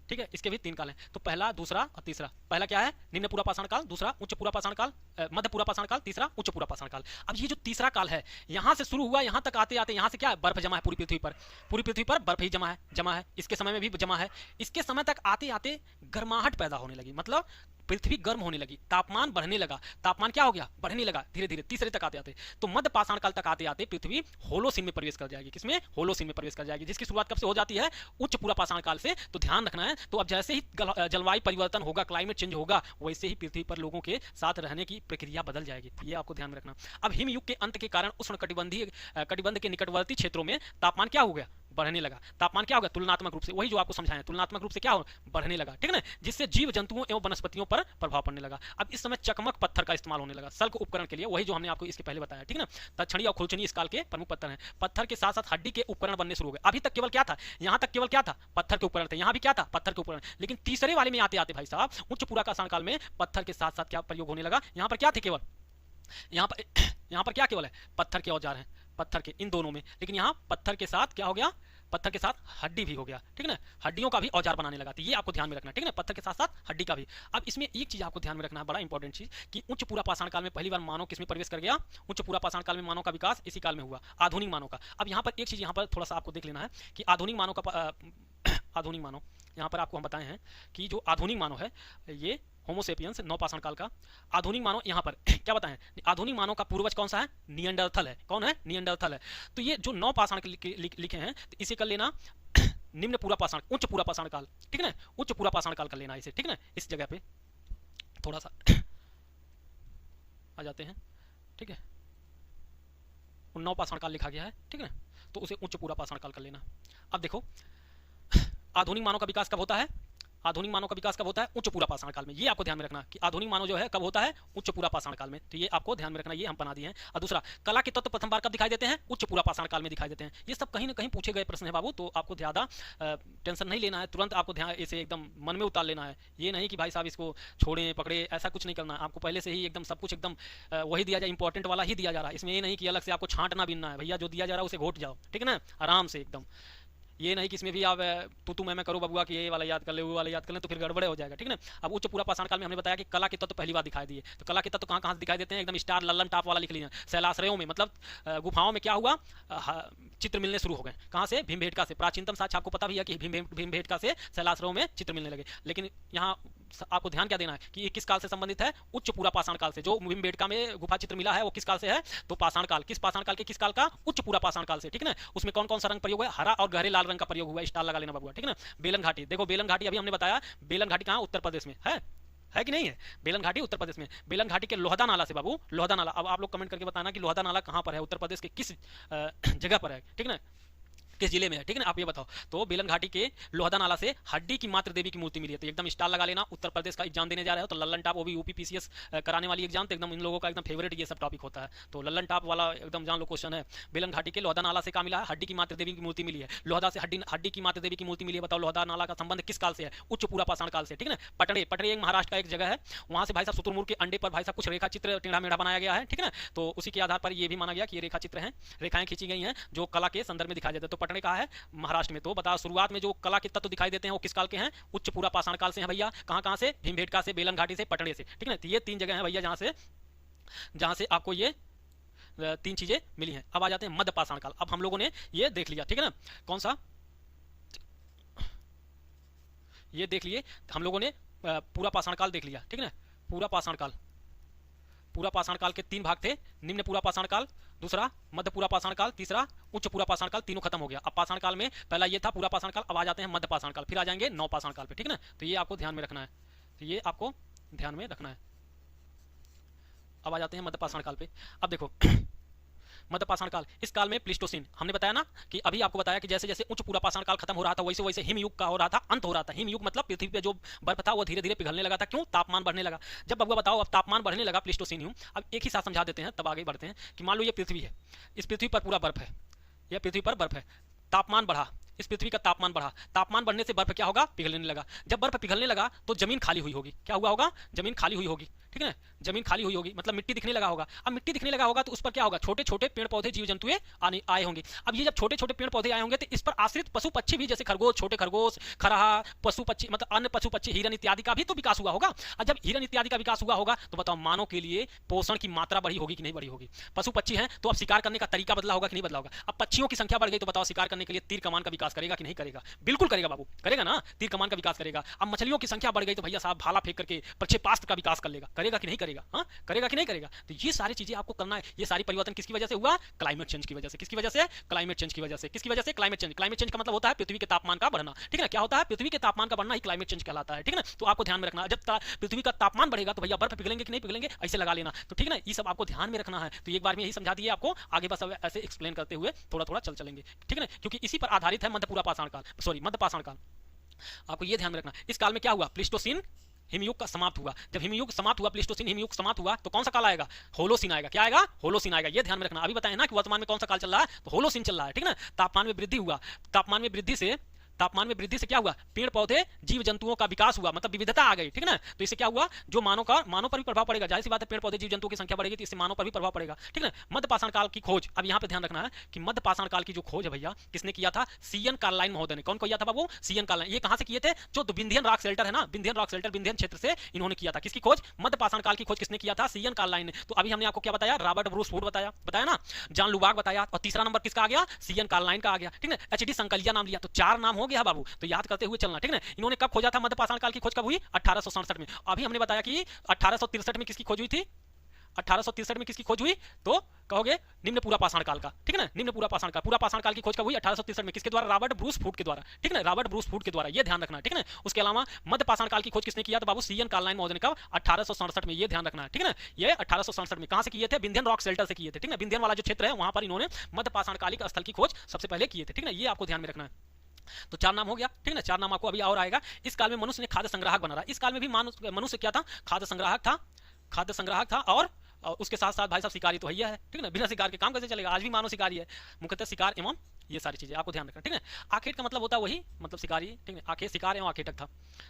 ठीक है, इसके भी 3 काल हैं। तो पहला, दूसरा और तीसरा। पहला क्या है, निम्न पूरा पाषाण काल, दूसरा उच्च पूरा पाषाण काल, मध्य पूरा पाषाण काल, तीसरा उच्च पूरा पाषाण काल। अब ये जो तीसरा काल है, यहां से शुरू हुआ, यहां तक आते आते यहां से क्या है, बर्फ जमा है पूरी पृथ्वी पर, पूरी पृथ्वी पर बर्फ ही जमा है, इसके समय में भी जमा है। इसके समय तक आते आते गर्माहट पैदा होने लगी, मतलब पृथ्वी गर्म होने लगी, तापमान बढ़ने लगा, तापमान क्या हो गया, बढ़ने लगा धीरे धीरे, तीसरे तक आते आते। तो मध्य पाषाण काल तक आते आते पृथ्वी होलोसीन में प्रवेश कर जाएगी, किसमें, होलोसीन में प्रवेश कर जाएगी, जिसकी शुरुआत कब से हो जाती है, उच्च पूरा पाषाण काल से। तो ध्यान रखना है। तो अब जैसे ही जलवायु परिवर्तन होगा, क्लाइमेट चेंज होगा, वैसे ही पृथ्वी पर लोगों के साथ रहने की प्रक्रिया बदल जाएगी, ये आपको ध्यान में रखना। अब हिमयुग के अंत के कारण उष्ण कटिबंध के निकटवर्ती क्षेत्रों में तापमान क्या हो गया, बढ़ने लगा। तापमान क्या होगा, तुलनात्मक रूप से, वही जो आपको समझाया, तुलनात्मक रूप से क्या हो, बढ़ने लगा, ठीक है ना, जिससे जीव जंतुओं एवं वनस्पतियों पर प्रभाव पड़ने लगा। अब इस समय चकमक पत्थर का इस्तेमाल होने लगा सल्क उपकरण के लिए, वही जो हमने आपको इसके पहले बताया, ठीक है ना। तक्षणी और खुलचनी इस काल के प्रमुख पत्थर हैं। पत्थर के साथ साथ हड्डी के उपकरण बनने शुरू हो गए। अभी तक केवल क्या था, यहां तक केवल क्या था, पत्थर के उपकरण थे, यहां भी क्या था, पत्थर के उपकरण। लेकिन तीसरे वाले में आते आते भाई साहब, उच्च पूरा पाषाण काल में पत्थर के साथ साथ क्या प्रयोग होने लगा, यहां पर क्या थे, केवल यहां पर क्या केवल है, पत्थर के औजार हैं, पत्थर के, इन दोनों में। लेकिन यहां पत्थर के साथ क्या हो गया, पत्थर के साथ हड्डी भी हो गया, ठीक है ना, हड्डियों का भी औजार बनाने लगा। तो ये आपको ध्यान में रखना, ठीक है ना, पत्थर के साथ साथ हड्डी का भी। अब इसमें एक चीज आपको ध्यान में रखना है, बड़ा इंपॉर्टेंट चीज, कि उच्च पूरा पाषाण काल में पहली बार मानव किसमें प्रवेश कर गया, उच्च पूरा पाषाण काल में मानव का विकास इसी काल में हुआ, आधुनिक मानव का। अब यहाँ पर एक चीज यहाँ पर थोड़ा सा आपको देख लेना है कि आधुनिक मानव का आधुनिक मानव, यहाँ पर आपको हम बताए हैं कि जो आधुनिक मानव है, ये होमोसेपियंस, नौ पाषाण काल का आधुनिक मानव। यहाँ पर क्या बताएं, आधुनिक मानव का पूर्वज कौन सा है, नियंडरथल है। कौन है, नियंडरथल है। तो ये जो नौ पाषाण लिखे हैं, तो इसे कर लेना निम्न पूरा पाषाण, उच्च पूरा पाषाण काल, ठीक है ना, उच्च पूरा पाषाण काल कर लेना इसे, ठीक है ना। इस जगह पे थोड़ा सा आ जाते हैं, ठीक है, नौ पाषाण काल लिखा गया है, ठीक है ना, तो उसे उच्च पूरा पाषाण काल कर लेना। अब देखो आधुनिक मानव का विकास कब होता है, आधुनिक मानव का विकास कब होता है, उच्च पूरा पाषाण काल में। ये आपको ध्यान में रखना कि आधुनिक मानव जो है कब होता है, उच्च पूरा पाषाण काल में। तो ये आपको ध्यान में रखना, ये हम बना दिए हैं। और दूसरा, कला के तत्व प्रथम बार कब दिखाई देते हैं, उच्च पूरा पाषाण काल में दिखाई देते हैं। ये सब कहीं ना कहीं पूछे गए प्रश्न है बाबू, तो आपको ज्यादा टेंशन नहीं लेना है, तुरंत आपको ध्यान इसे एकदम मन में उतार लेना है। ये नहीं कि भाई साहब इसको छोड़े पकड़े, ऐसा कुछ नहीं करना है। आपको पहले से ही एकदम सब कुछ एकदम वही दिया जाए, इंपॉर्टेंट वाला ही दिया जा रहा है। इसमें ये नहीं कि अलग से आपको छांटना बीनना है, भैया जो दिया जा रहा है उसे घोट जाओ, ठीक है ना, आराम से एकदम। ये नहीं कि इसमें भी आप तू मैं करो बबुआ कि ये वाला याद कर ले, वो वाला याद कर ले, तो फिर गड़बड़े हो जाएगा, ठीक है ना। अब उच्च पूरा पाषाण काल में हमने बताया कि कला के तत्व पहली बार दिखाई दिए। तो कला के तत्व कहाँ कहाँ से दिखाई देते हैं, एकदम स्टार लल्लन टाप वाला लिख लीजिए, शैलाश्रयों में, मतलब गुफाओं में क्या हुआ, चित्र मिलने शुरू हो गए। कहाँ से, भीमबेटका से। प्राचीनतम साक्ष्य आपको पता भी है कि भीमबेटका से शैलाश्रयों में चित्र मिलने लगे। लेकिन यहाँ आपको ध्यान क्या देना है कि ये किस काल से संबंधित है, उच्च पूरा पाषाण काल से। जो भीमबेटका में गुफा चित्र मिला है वो किस काल से है, तो पाषाण काल। किस पाषाण काल के, किस काल का, उच्च पूरा पाषाण काल से, ठीक है ना। उसमें कौन कौन सा रंग प्रयोग है, हरा और गहरे लाल रंग का प्रयोग हुआ, स्टार लगा लेना बाबू, ठीक है ना। बेलन घाटी, देखो बेलन घाटी अभी हमने बताया, बेलन घाटी कहाँ, उत्तर प्रदेश में है कि नहीं है, बेलन घाटी उत्तर प्रदेश में। बेलन घाटी के लोहदा नाला से बाबू, लोहदा नाला, अब आप लोग कमेंट करके बताना कि लोहदा नाला कहाँ पर है, उत्तर प्रदेश के किस जगह पर है, ठीक है ना, किस जिले में है, ठीक है ना, आप ये बताओ। तो बेलन घाटी के लोहदा नाला से हड्डी की मात्र देवी की मूर्ति मिली है, तो एकदम स्टार लगा लेना। उत्तर प्रदेश का एग्जाम देने जा रहे हो तो लल्लन टॉप, वो भी यूपी पीसीएस कराने वाली एग्जाम, तो एकदम इन लोगों का एकदम फेवरेट ये सब टॉपिक होता है, तो लल्लन टॉप वाला एकदम जान लो क्वेश्चन है। बेलन घाटी के लोहदा नाला से क्या मिला है, हड्डी की मात्र देवी की मूर्ति मिली है। लोहदा से हड्डी की मात्र देवी की मूर्ति मिली है, बताओ लोहदा नाला का संबंध किस काल से है, उच्च पूरा पाषाण काल से, ठीक है ना। पटड़े, पटड़े एक महाराष्ट्र का एक जगह है, वहां से भाई साहब शुतुरमुर्ग के अंडे पर भाई साहब कुछ रेखा चित्र टेढ़ा मेढ़ा बनाया गया है, ठीक है ना। तो उसी के आधार पर ये भी माना गया कि ये रेखा चित्र है, रेखाएं खींची गई हैं जो कला के संदर्भ में दिखाई देते हैं। तो पटड़े का है महाराष्ट्र में। तो बता, शुरुआत में जो कला के तत्व दिखाई देते हैं वो किस काल के हैं, उच्च पूरा पाषाण काल से हैं भैया। कहां से, भीमबेटका से, बेलन घाटी से, पटड़े से, ठीक है ना। तो ये 3 जगह हैं भैया जहां से आपको ये 3 चीजें मिली हैं। अब आ जाते हैं मध्य पाषाण काल। अब हम लोगों ने ये देख लिया, ठीक है ना, कौन सा, ये देख लिए हम लोगों ने, पूरा पाषाण काल देख लिया, ठीक है ना। पूरा पाषाण काल, पूरा पाषाण काल के 3 भाग थे, निम्न पूरा पाषाण काल, दूसरा मध्य पूरा पाषाण काल, तीसरा उच्च पूरा पाषाण काल, तीनों खत्म हो गया। अब पाषाण काल में पहला ये था पूरा पाषाण काल, अब आ जाते हैं मध्य पाषाण काल, फिर आ जाएंगे नव पाषाण काल पे, ठीक है ना। तो ये आपको ध्यान में रखना है, तो ये आपको ध्यान में रखना है। अब आ जाते हैं मध्य पाषाण काल पे। अब देखो मध्य पाषाण काल, इस काल में प्लीस्टोसीन, हमने बताया ना कि अभी आपको बताया कि जैसे जैसे उच्च पूरा पाषाण काल खत्म हो रहा था वैसे वैसे हिमयुग का हो रहा था, अंत हो रहा था। हिमयुग मतलब पृथ्वी पे जो बर्फ था वो धीरे धीरे पिघलने लगा था, क्यों, तापमान बढ़ने लगा। जब बबुआ बताओ अब तापमान बढ़ने लगा, प्लीस्टोसीन युग। अब एक ही साथ समझा देते हैं तब आगे बढ़ते हैं कि मान लो ये पृथ्वी है, इस पृथ्वी पर पूरा बर्फ है, यह पृथ्वी पर बर्फ है, तापमान बढ़ा, इस पृथ्वी का तापमान बढ़ा, तापमान बढ़ने से बर्फ क्या होगा, पिघलने लगा। जब बर्फ पिघलने लगा तो जमीन खाली हुई होगी, क्या हुआ होगा, जमीन खाली हुई होगी, ठीक है ना, जमीन खाली हुई होगी, मतलब मिट्टी दिखने लगा होगा। अब मिट्टी दिखने लगा होगा तो उस पर क्या होगा, छोटे छोटे पेड़ पौधे जीव जंतु आए होंगे। अब ये जब छोटे छोटे पेड़ पौधे आए होंगे तो इस पर आश्रित पशु पक्षी भी, जैसे खरगोश, छोटे खरगोश, खरहा, पशु पक्षी, मतलब अन्य पशु पक्षी, हिरन इत्यादि का भी तो विकास हुआ होगा। और जब हिरन इत्यादि का विकास हुआ होगा तो बताओ मानव के लिए पोषण की मात्रा बढ़ी होगी कि नहीं बढ़ी होगी। पशु पक्षी हैं तो अब शिकार करने का तरीका बदला होगा कि नहीं बदला होगा। अब पक्षियों की संख्या बढ़ गई तो बताओ शिकार करने के लिए तीर कमान का विकास करेगा कि नहीं करेगा, बिल्कुल करेगा बाबू, करेगा ना, तीर कमान का विकास करेगा। अब मछलियों की संख्या बढ़ गई तो भैया साहब भाला फेंक करके प्रक्षेपास्त्र का विकास कर लेगा, करेगा कि नहीं करेगा, हाँ करेगा कि नहीं करेगा। तो ये सारी चीजें आपको करना है। ये सारी परिवर्तन किसकी वजह से हुआ, क्लाइमेट चेंज की वजह से। किसकी वजह से, क्लाइमेट चेंज की वजह से। किसकी वजह से, क्लाइमेट चेंज। क्लाइमेट चेंज का मतलब होता है पृथ्वी के तापमान का बढ़ना, ठीक है ना। क्या होता है, पृथ्वी के तापमान का बढ़ना ही क्लाइमेट चेंज कहलाता है, ठीक है ना। तो आपको ध्यान में रखना, जब पृथ्वी का तापमान बढ़ेगा तो भैया बर्फ पिघलेंगे कि नहीं पिघलेंगे, ऐसे लगा लेना, तो ठीक है ना। ये सब आपको ध्यान में रखना है। तो एक बार में यही समझा दिए आपको, आगे बस ऐसे एक्सप्लेन करते हुए थोड़ा थोड़ा चलेंगे, ठीक है ना, क्योंकि इसी पर आधारित है मध्य पूरा पाषाण काल, सॉरी मध्य पाषाण काल। आपको ये ध्यान में रखना, इस काल में क्या हुआ, प्लीस्टोसीन हिमयुग का समाप्त हुआ। जब हिमयुग समाप्त हुआ, प्लीस्टोसीन हिमयुग समाप्त हुआ तो कौन सा काल आएगा, होलोसीन आएगा। क्या आएगा, होलोसीन आएगा। ये ध्यान में रखना। अभी बताएं ना कि वर्तमान में कौन सा काल चल रहा है, तो होलोसीन चल रहा है, ठीक है ना। तापमान में वृद्धि हुआ, तापमान में वृद्धि से क्या हुआ, पेड़ पौधे जीव जंतुओं का विकास हुआ, मतलब विविधता आ गई, ठीक है ना। तो इससे क्या हुआ, जो मानव पर भी प्रभाव पड़ेगा, जाहिर सी बात है, पेड़ पौधे जीव जंतुओं की संख्या बढ़ेगी तो इससे मानव पर भी प्रभाव पड़ेगा, ठीक है ना। मध्य पाषाण काल की खोज, अब यहाँ पे ध्यान रखना है कि मध्य पाषाण काल की जो खोज है भैया किसने किया था, सीएन कार्लाइन महोदय ने। कौन किया था बाबू, सीएन कार्लाइन। ये कहां से किए थे, जो विंध्यन रॉक शेल्टर है ना, विंध्यन रॉक शेल्टर, विंध्यन क्षेत्र से इन्होंने किया था। किसकी खोज, मध्य पाषाण काल की खोज किसने किया था, सीएन कार्लाइन ने। तो अभी हमने आपको क्या बताया, रॉबर्ट ब्रूस वुड बताया ना, जॉन लुबाक बताया, और तीसरा नंबर किसका आ गया, सीएन कार्लाइन का आ गया, ठीक है। एचडी संकलिया नाम लिया, तो 4 नाम हो गया बाबू, तो याद करते हुए चलना, ठीक है ना। इन्होंने कब खोजा था, मध्य पाषाण काल की खोज कब हुई, 1867 में। अभी हमने बताया कि 1863 में किसकी खोज हुई थी, 1863 में किसकी खोज हुई, तो कहोगे निम्न पूरा पाषाण काल का, ठीक है ना। निम्न पूरा पाषाण काल, पूरा पाषाण काल की खोज कब हुई, 1863 में। किसके द्वारा, रॉबर्ट ब्रूस वुड के द्वारा, ठीक है ना, रॉबर्ट ब्रूस वुड के द्वारा। ये ध्यान रखना, ठीक है ना। उसके अलावा मध्य पाषाण काल की खोज किसने किया, तो बाबू सीएन कार्लाइन महोदय ने। कब, 1867 में। ये ध्यान रखना है, ठीक है ना। ये 1867 में कहां से किए थे, विंध्यन रॉक शेल्टर से किए थे, ठीक है ना। विंध्यन वाला जो क्षेत्र है वहां पर इन्होंने मध्य पाषाण कालिक स्थल की खोज सबसे पहले किए थे, ठीक है ना। ये आपको ध्यान में रखना है। तो 4 नाम हो गया, ठीक है ना। 4 नाम आपको अभी और आएगा। इस काल में मनुष्य ने खाद्य संग्राहक बना रहा। इस काल में भी मनुष्य क्या था, खाद्य संग्राहक था और उसके साथ साथ भाई साहब शिकारी तो है, ठीक है ना। बिना शिकार के काम कैसे चलेगा, आज भी मानव शिकारी है, मुख्यतः शिकार एवं ये सारी चीजें आपको ध्यान रखना, ठीक है। आखेट का मतलब होता है वही, मतलब शिकारी, ठीक है। आखेट शिकार एवं आखेटक था,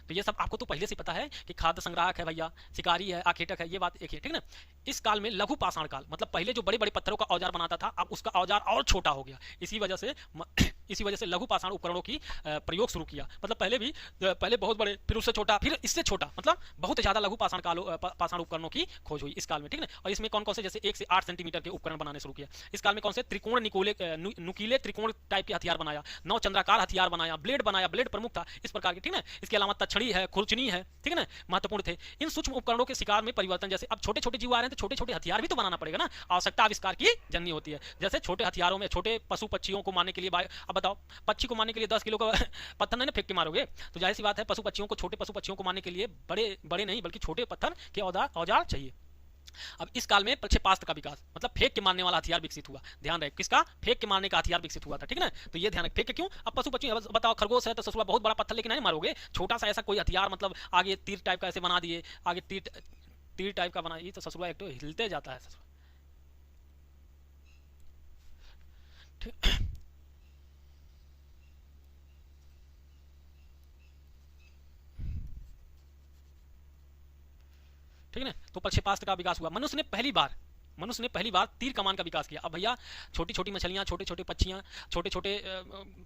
तो ये सब आपको तो पहले से पता है कि खाद्य संग्राहक है भैया, शिकारी है, आखेटक है, ये बात एक है, ठीक है ना। इस काल में लघु पाषाण काल, मतलब पहले जो बड़े बड़े पत्थरों का औजार बनाता था अब उसका औजार और छोटा हो गया। इसी वजह से लघु पाषाण उपकरणों की प्रयोग शुरू किया। मतलब पहले बहुत बड़े, फिर उससे छोटा, फिर इससे छोटा, मतलब बहुत ज्यादा लघु पाषाण उपकरणों की खोज हुई इस काल में, ठीक है ना। और इसमें कौन कौन से, जैसे 1 से 8 सेंटीमीटर के उपकरण बनाने शुरू किया। इस काल में कौन से, त्रिकोण नुकीले त्रिकोण त्रिकोण टाइप के हथियार बनाया, 9 चंद्राकार हथियार बनाया, ब्लेड प्रमुख था, इस प्रकार के, ठीक है। इसके अलावा तछड़ी है, खुरचनी है, ठीक है ना, महत्वपूर्ण थे। इन सूक्ष्म उपकरणों के शिकार में परिवर्तन, जैसे अब छोटे छोटे जीव आ रहे हैं तो छोटे छोटे हथियार भी तो बनाना पड़ेगा ना, आवश्यकता आविष्कार की जननी होती है। जैसे छोटे हथियारों में छोटे पशु पक्षियों को मारने के लिए, अब बताओ पक्षी को मारने के लिए 10 किलो का पत्थर नहीं फेंक के मारोगे, तो जाहिर सी बात है पशु पक्षियों को, छोटे पशु पक्षियों को मारने के लिए बड़े बड़े नहीं बल्कि छोटे पत्थर के औजार चाहिए। अब इस काल में प्रक्षेपास्त्र का विकास, मतलब फेंक के मारने वाला हथियार विकसित हुआ, ध्यान रहे किसका, फेंक के मारने का हथियार विकसित हुआ था, ठीक है ना। तो ये ध्यान रख, फेंक के क्यों, अब पशु पक्षी, बताओ खरगोश है तो ससुरा बहुत बड़ा पत्थर लेके नहीं मारोगे, छोटा सा ऐसा कोई हथियार, मतलब आगे तीर टाइप का ऐसे बना दिए, आगे तीर टाइप का बना, ये तो ससुरा एक तो हिलते जाता है ससुरा, ठीक है ना। तो प्रक्षेपास्त्र का विकास हुआ, मनुष्य ने पहली बार तीर कमान का विकास किया। अब भैया छोटी छोटी मछलियां, छोटे छोटे पक्षियां, छोटे छोटे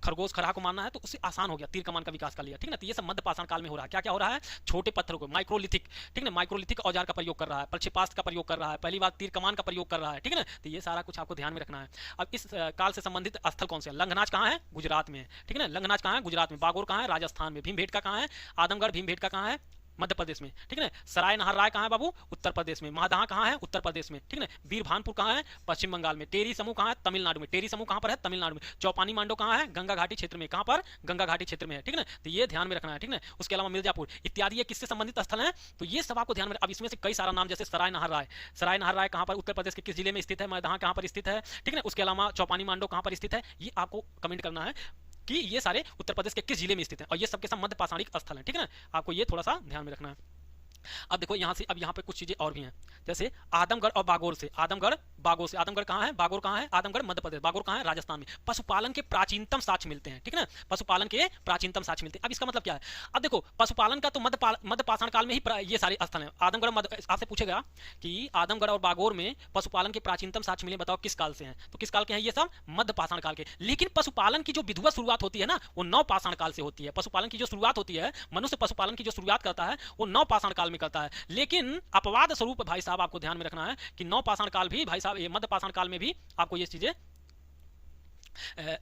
खरगोश खरहा को मारना है तो उससे आसान हो गया, तीर कमान का विकास कर लिया, ठीक है ना। तो ये सब मध्य पाषाण काल में हो रहा है। क्या क्या हो रहा है, छोटे पत्थरों को, माइक्रोलिथिक, ठीक है, माइक्रोलिथिक औजार का प्रयोग कर रहा है, प्रक्षेपास्त्र का प्रयोग कर रहा है, पहली बार तीर कमान का प्रयोग कर रहा है, ठीक है ना। तो ये सारा कुछ आपको ध्यान में रखना है। अब इस काल से संबंधित स्थल कौन से हैं, लंघनाच कहाँ है, गुजरात में है, ठीक है ना, लंघनाच कहाँ है, गुजरात में, बागोर कहाँ है, राजस्थान में, भीमबेटका कहाँ है, आदमगढ़ भीमबेटका कहाँ है, मध्य प्रदेश में, ठीक है ना। सराय नहर राय कहाँ है बाबू, उत्तर प्रदेश में, महादहा कहाँ है, उत्तर प्रदेश में, ठीक है ना। वीरभानपुर कहाँ है, पश्चिम बंगाल में, टेरी समूह कहाँ है, तमिलनाडु में, टेरी समूह कहाँ पर है, तमिलनाडु में, चौपानी मांडो कहाँ है, गंगा घाटी क्षेत्र में, कहाँ पर, गंगा घाटी क्षेत्र में है, ठीक है ना। तो ये ध्यान में रखना है, ठीक है। उसके अलावा मिर्जापुर इत्यादि ये किससे संबंधित स्थल है, तो ये सब आपको ध्यान में। अब इसमें से कई सारा नाम, जैसे सराय नहर राय कहाँ पर, उत्तर प्रदेश के किस जिले में स्थित है, मैदहा कहाँ पर स्थित है, ठीक है ना। उसके अलावा चौपानी मांडो कहाँ पर स्थित है, ये आपको कमेंट करना है कि ये सारे उत्तर प्रदेश के किस जिले में स्थित है, और ये सबके सब मध्य पाषाणिक स्थल है, ठीक है ना। आपको ये थोड़ा सा ध्यान में रखना है। अब देखो यहाँ से, अब यहाँ पे कुछ चीजें और भी हैं, जैसे आदमगढ़ और बागोर से, आदमगढ़ कहाँ है, बागोर कहाँ है, आदमगढ़ मध्य प्रदेश, बागोर कहाँ है, राजस्थान में, पशुपालन के प्राचीनतम साक्ष्य मिलते हैं, ठीक है ना, पशुपालन के प्राचीनतम साक्ष्य मिलते हैं। अब इसका मतलब क्या है, अब देखो पशुपालन का तो मध्य पाषाण काल में ही ये सारे स्थल हैं। आदमगढ़, आपसे पूछेगा कि आदमगढ़ और बागोर में पशुपालन के प्राचीनतम साक्ष्य मिले, बताओ किस काल से हैं, तो किस काल के हैं ये सब, मध्य पाषाण काल के। लेकिन पशुपालन की जो विधिवत शुरुआत होती है ना, वो नव पाषाण काल से होती है। पशुपालन की जो शुरुआत होती है, मनुष्य पशुपालन की जो शुरुआत करता है वो नव पाषाण काल में करता है। लेकिन अपवाद स्वरूप भाई साहब आपको ध्यान में रखना है कि नव पाषाण काल भी, भाई साहब ये मध्य पाषाण काल में भी आपको ये चीजें,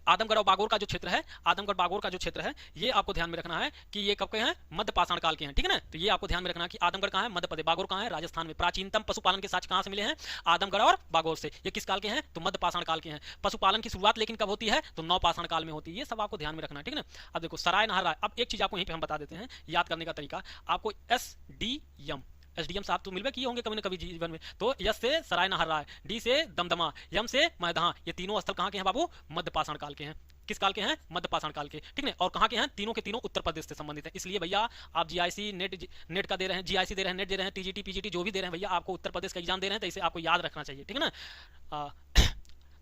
आदमगढ़ और बागोर का जो क्षेत्र है, आदमगढ़ बागोर का जो क्षेत्र है, ये आपको ध्यान में रखना है कि ये कब के हैं, मध्य पाषाण काल के हैं, ठीक है ना। तो ये आपको ध्यान में रखना है कि आदमगढ़ कहाँ है, मध्य प्रदेश, बागोर कहाँ है, राजस्थान में। प्राचीनतम पशुपालन के साक्ष्य कहाँ से मिले हैं, आदमगढ़ और बागोर से। ये किस काल के हैं, तो मध्य पाषाण काल के हैं। पशुपालन की शुरुआत लेकिन कब होती है, तो नव पाषाण काल में होती है। ये सब आपको ध्यान में रखना है, ठीक है ना। अब देखो सराय नहर राय, अब एक चीज आपको यहीं पे हम बता देते हैं, याद करने का तरीका आपको, एसडीएम साहब तो मिलवे किए होंगे कभी न कभी जीवन में। तो यस से सराय नहर राय, डी से दमदमा, यम से मैदहा, ये तीनों स्थल कहाँ के हैं बाबू, मध्य पाषाण काल के हैं। किस काल के हैं, मध्य पाषाण काल के, ठीक है। और कहाँ के हैं, तीनों के तीनों उत्तर प्रदेश से संबंधित है। इसलिए भैया आप जीआईसी नेट का दे रहे हैं, जीआईसी दे रहे हैं, नेट दे रहे हैं, टीजीटी पीजीटी जो भी दे रहे हैं भैया, आपको उत्तर प्रदेश का एग्जाम दे रहे हैं, तो इसे आपको याद रखना चाहिए, ठीक है ना।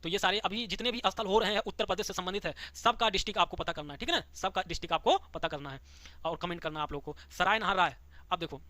तो ये सारे अभी जितने भी स्थल हो रहे हैं उत्तर प्रदेश से संबंधित है, सबका डिस्ट्रिक्ट आपको पता करना है, ठीक है ना, सबका डिस्ट्रिक्ट आपको पता करना है और कमेंट करना है आप लोग को। सराय नहर राय, अब देखो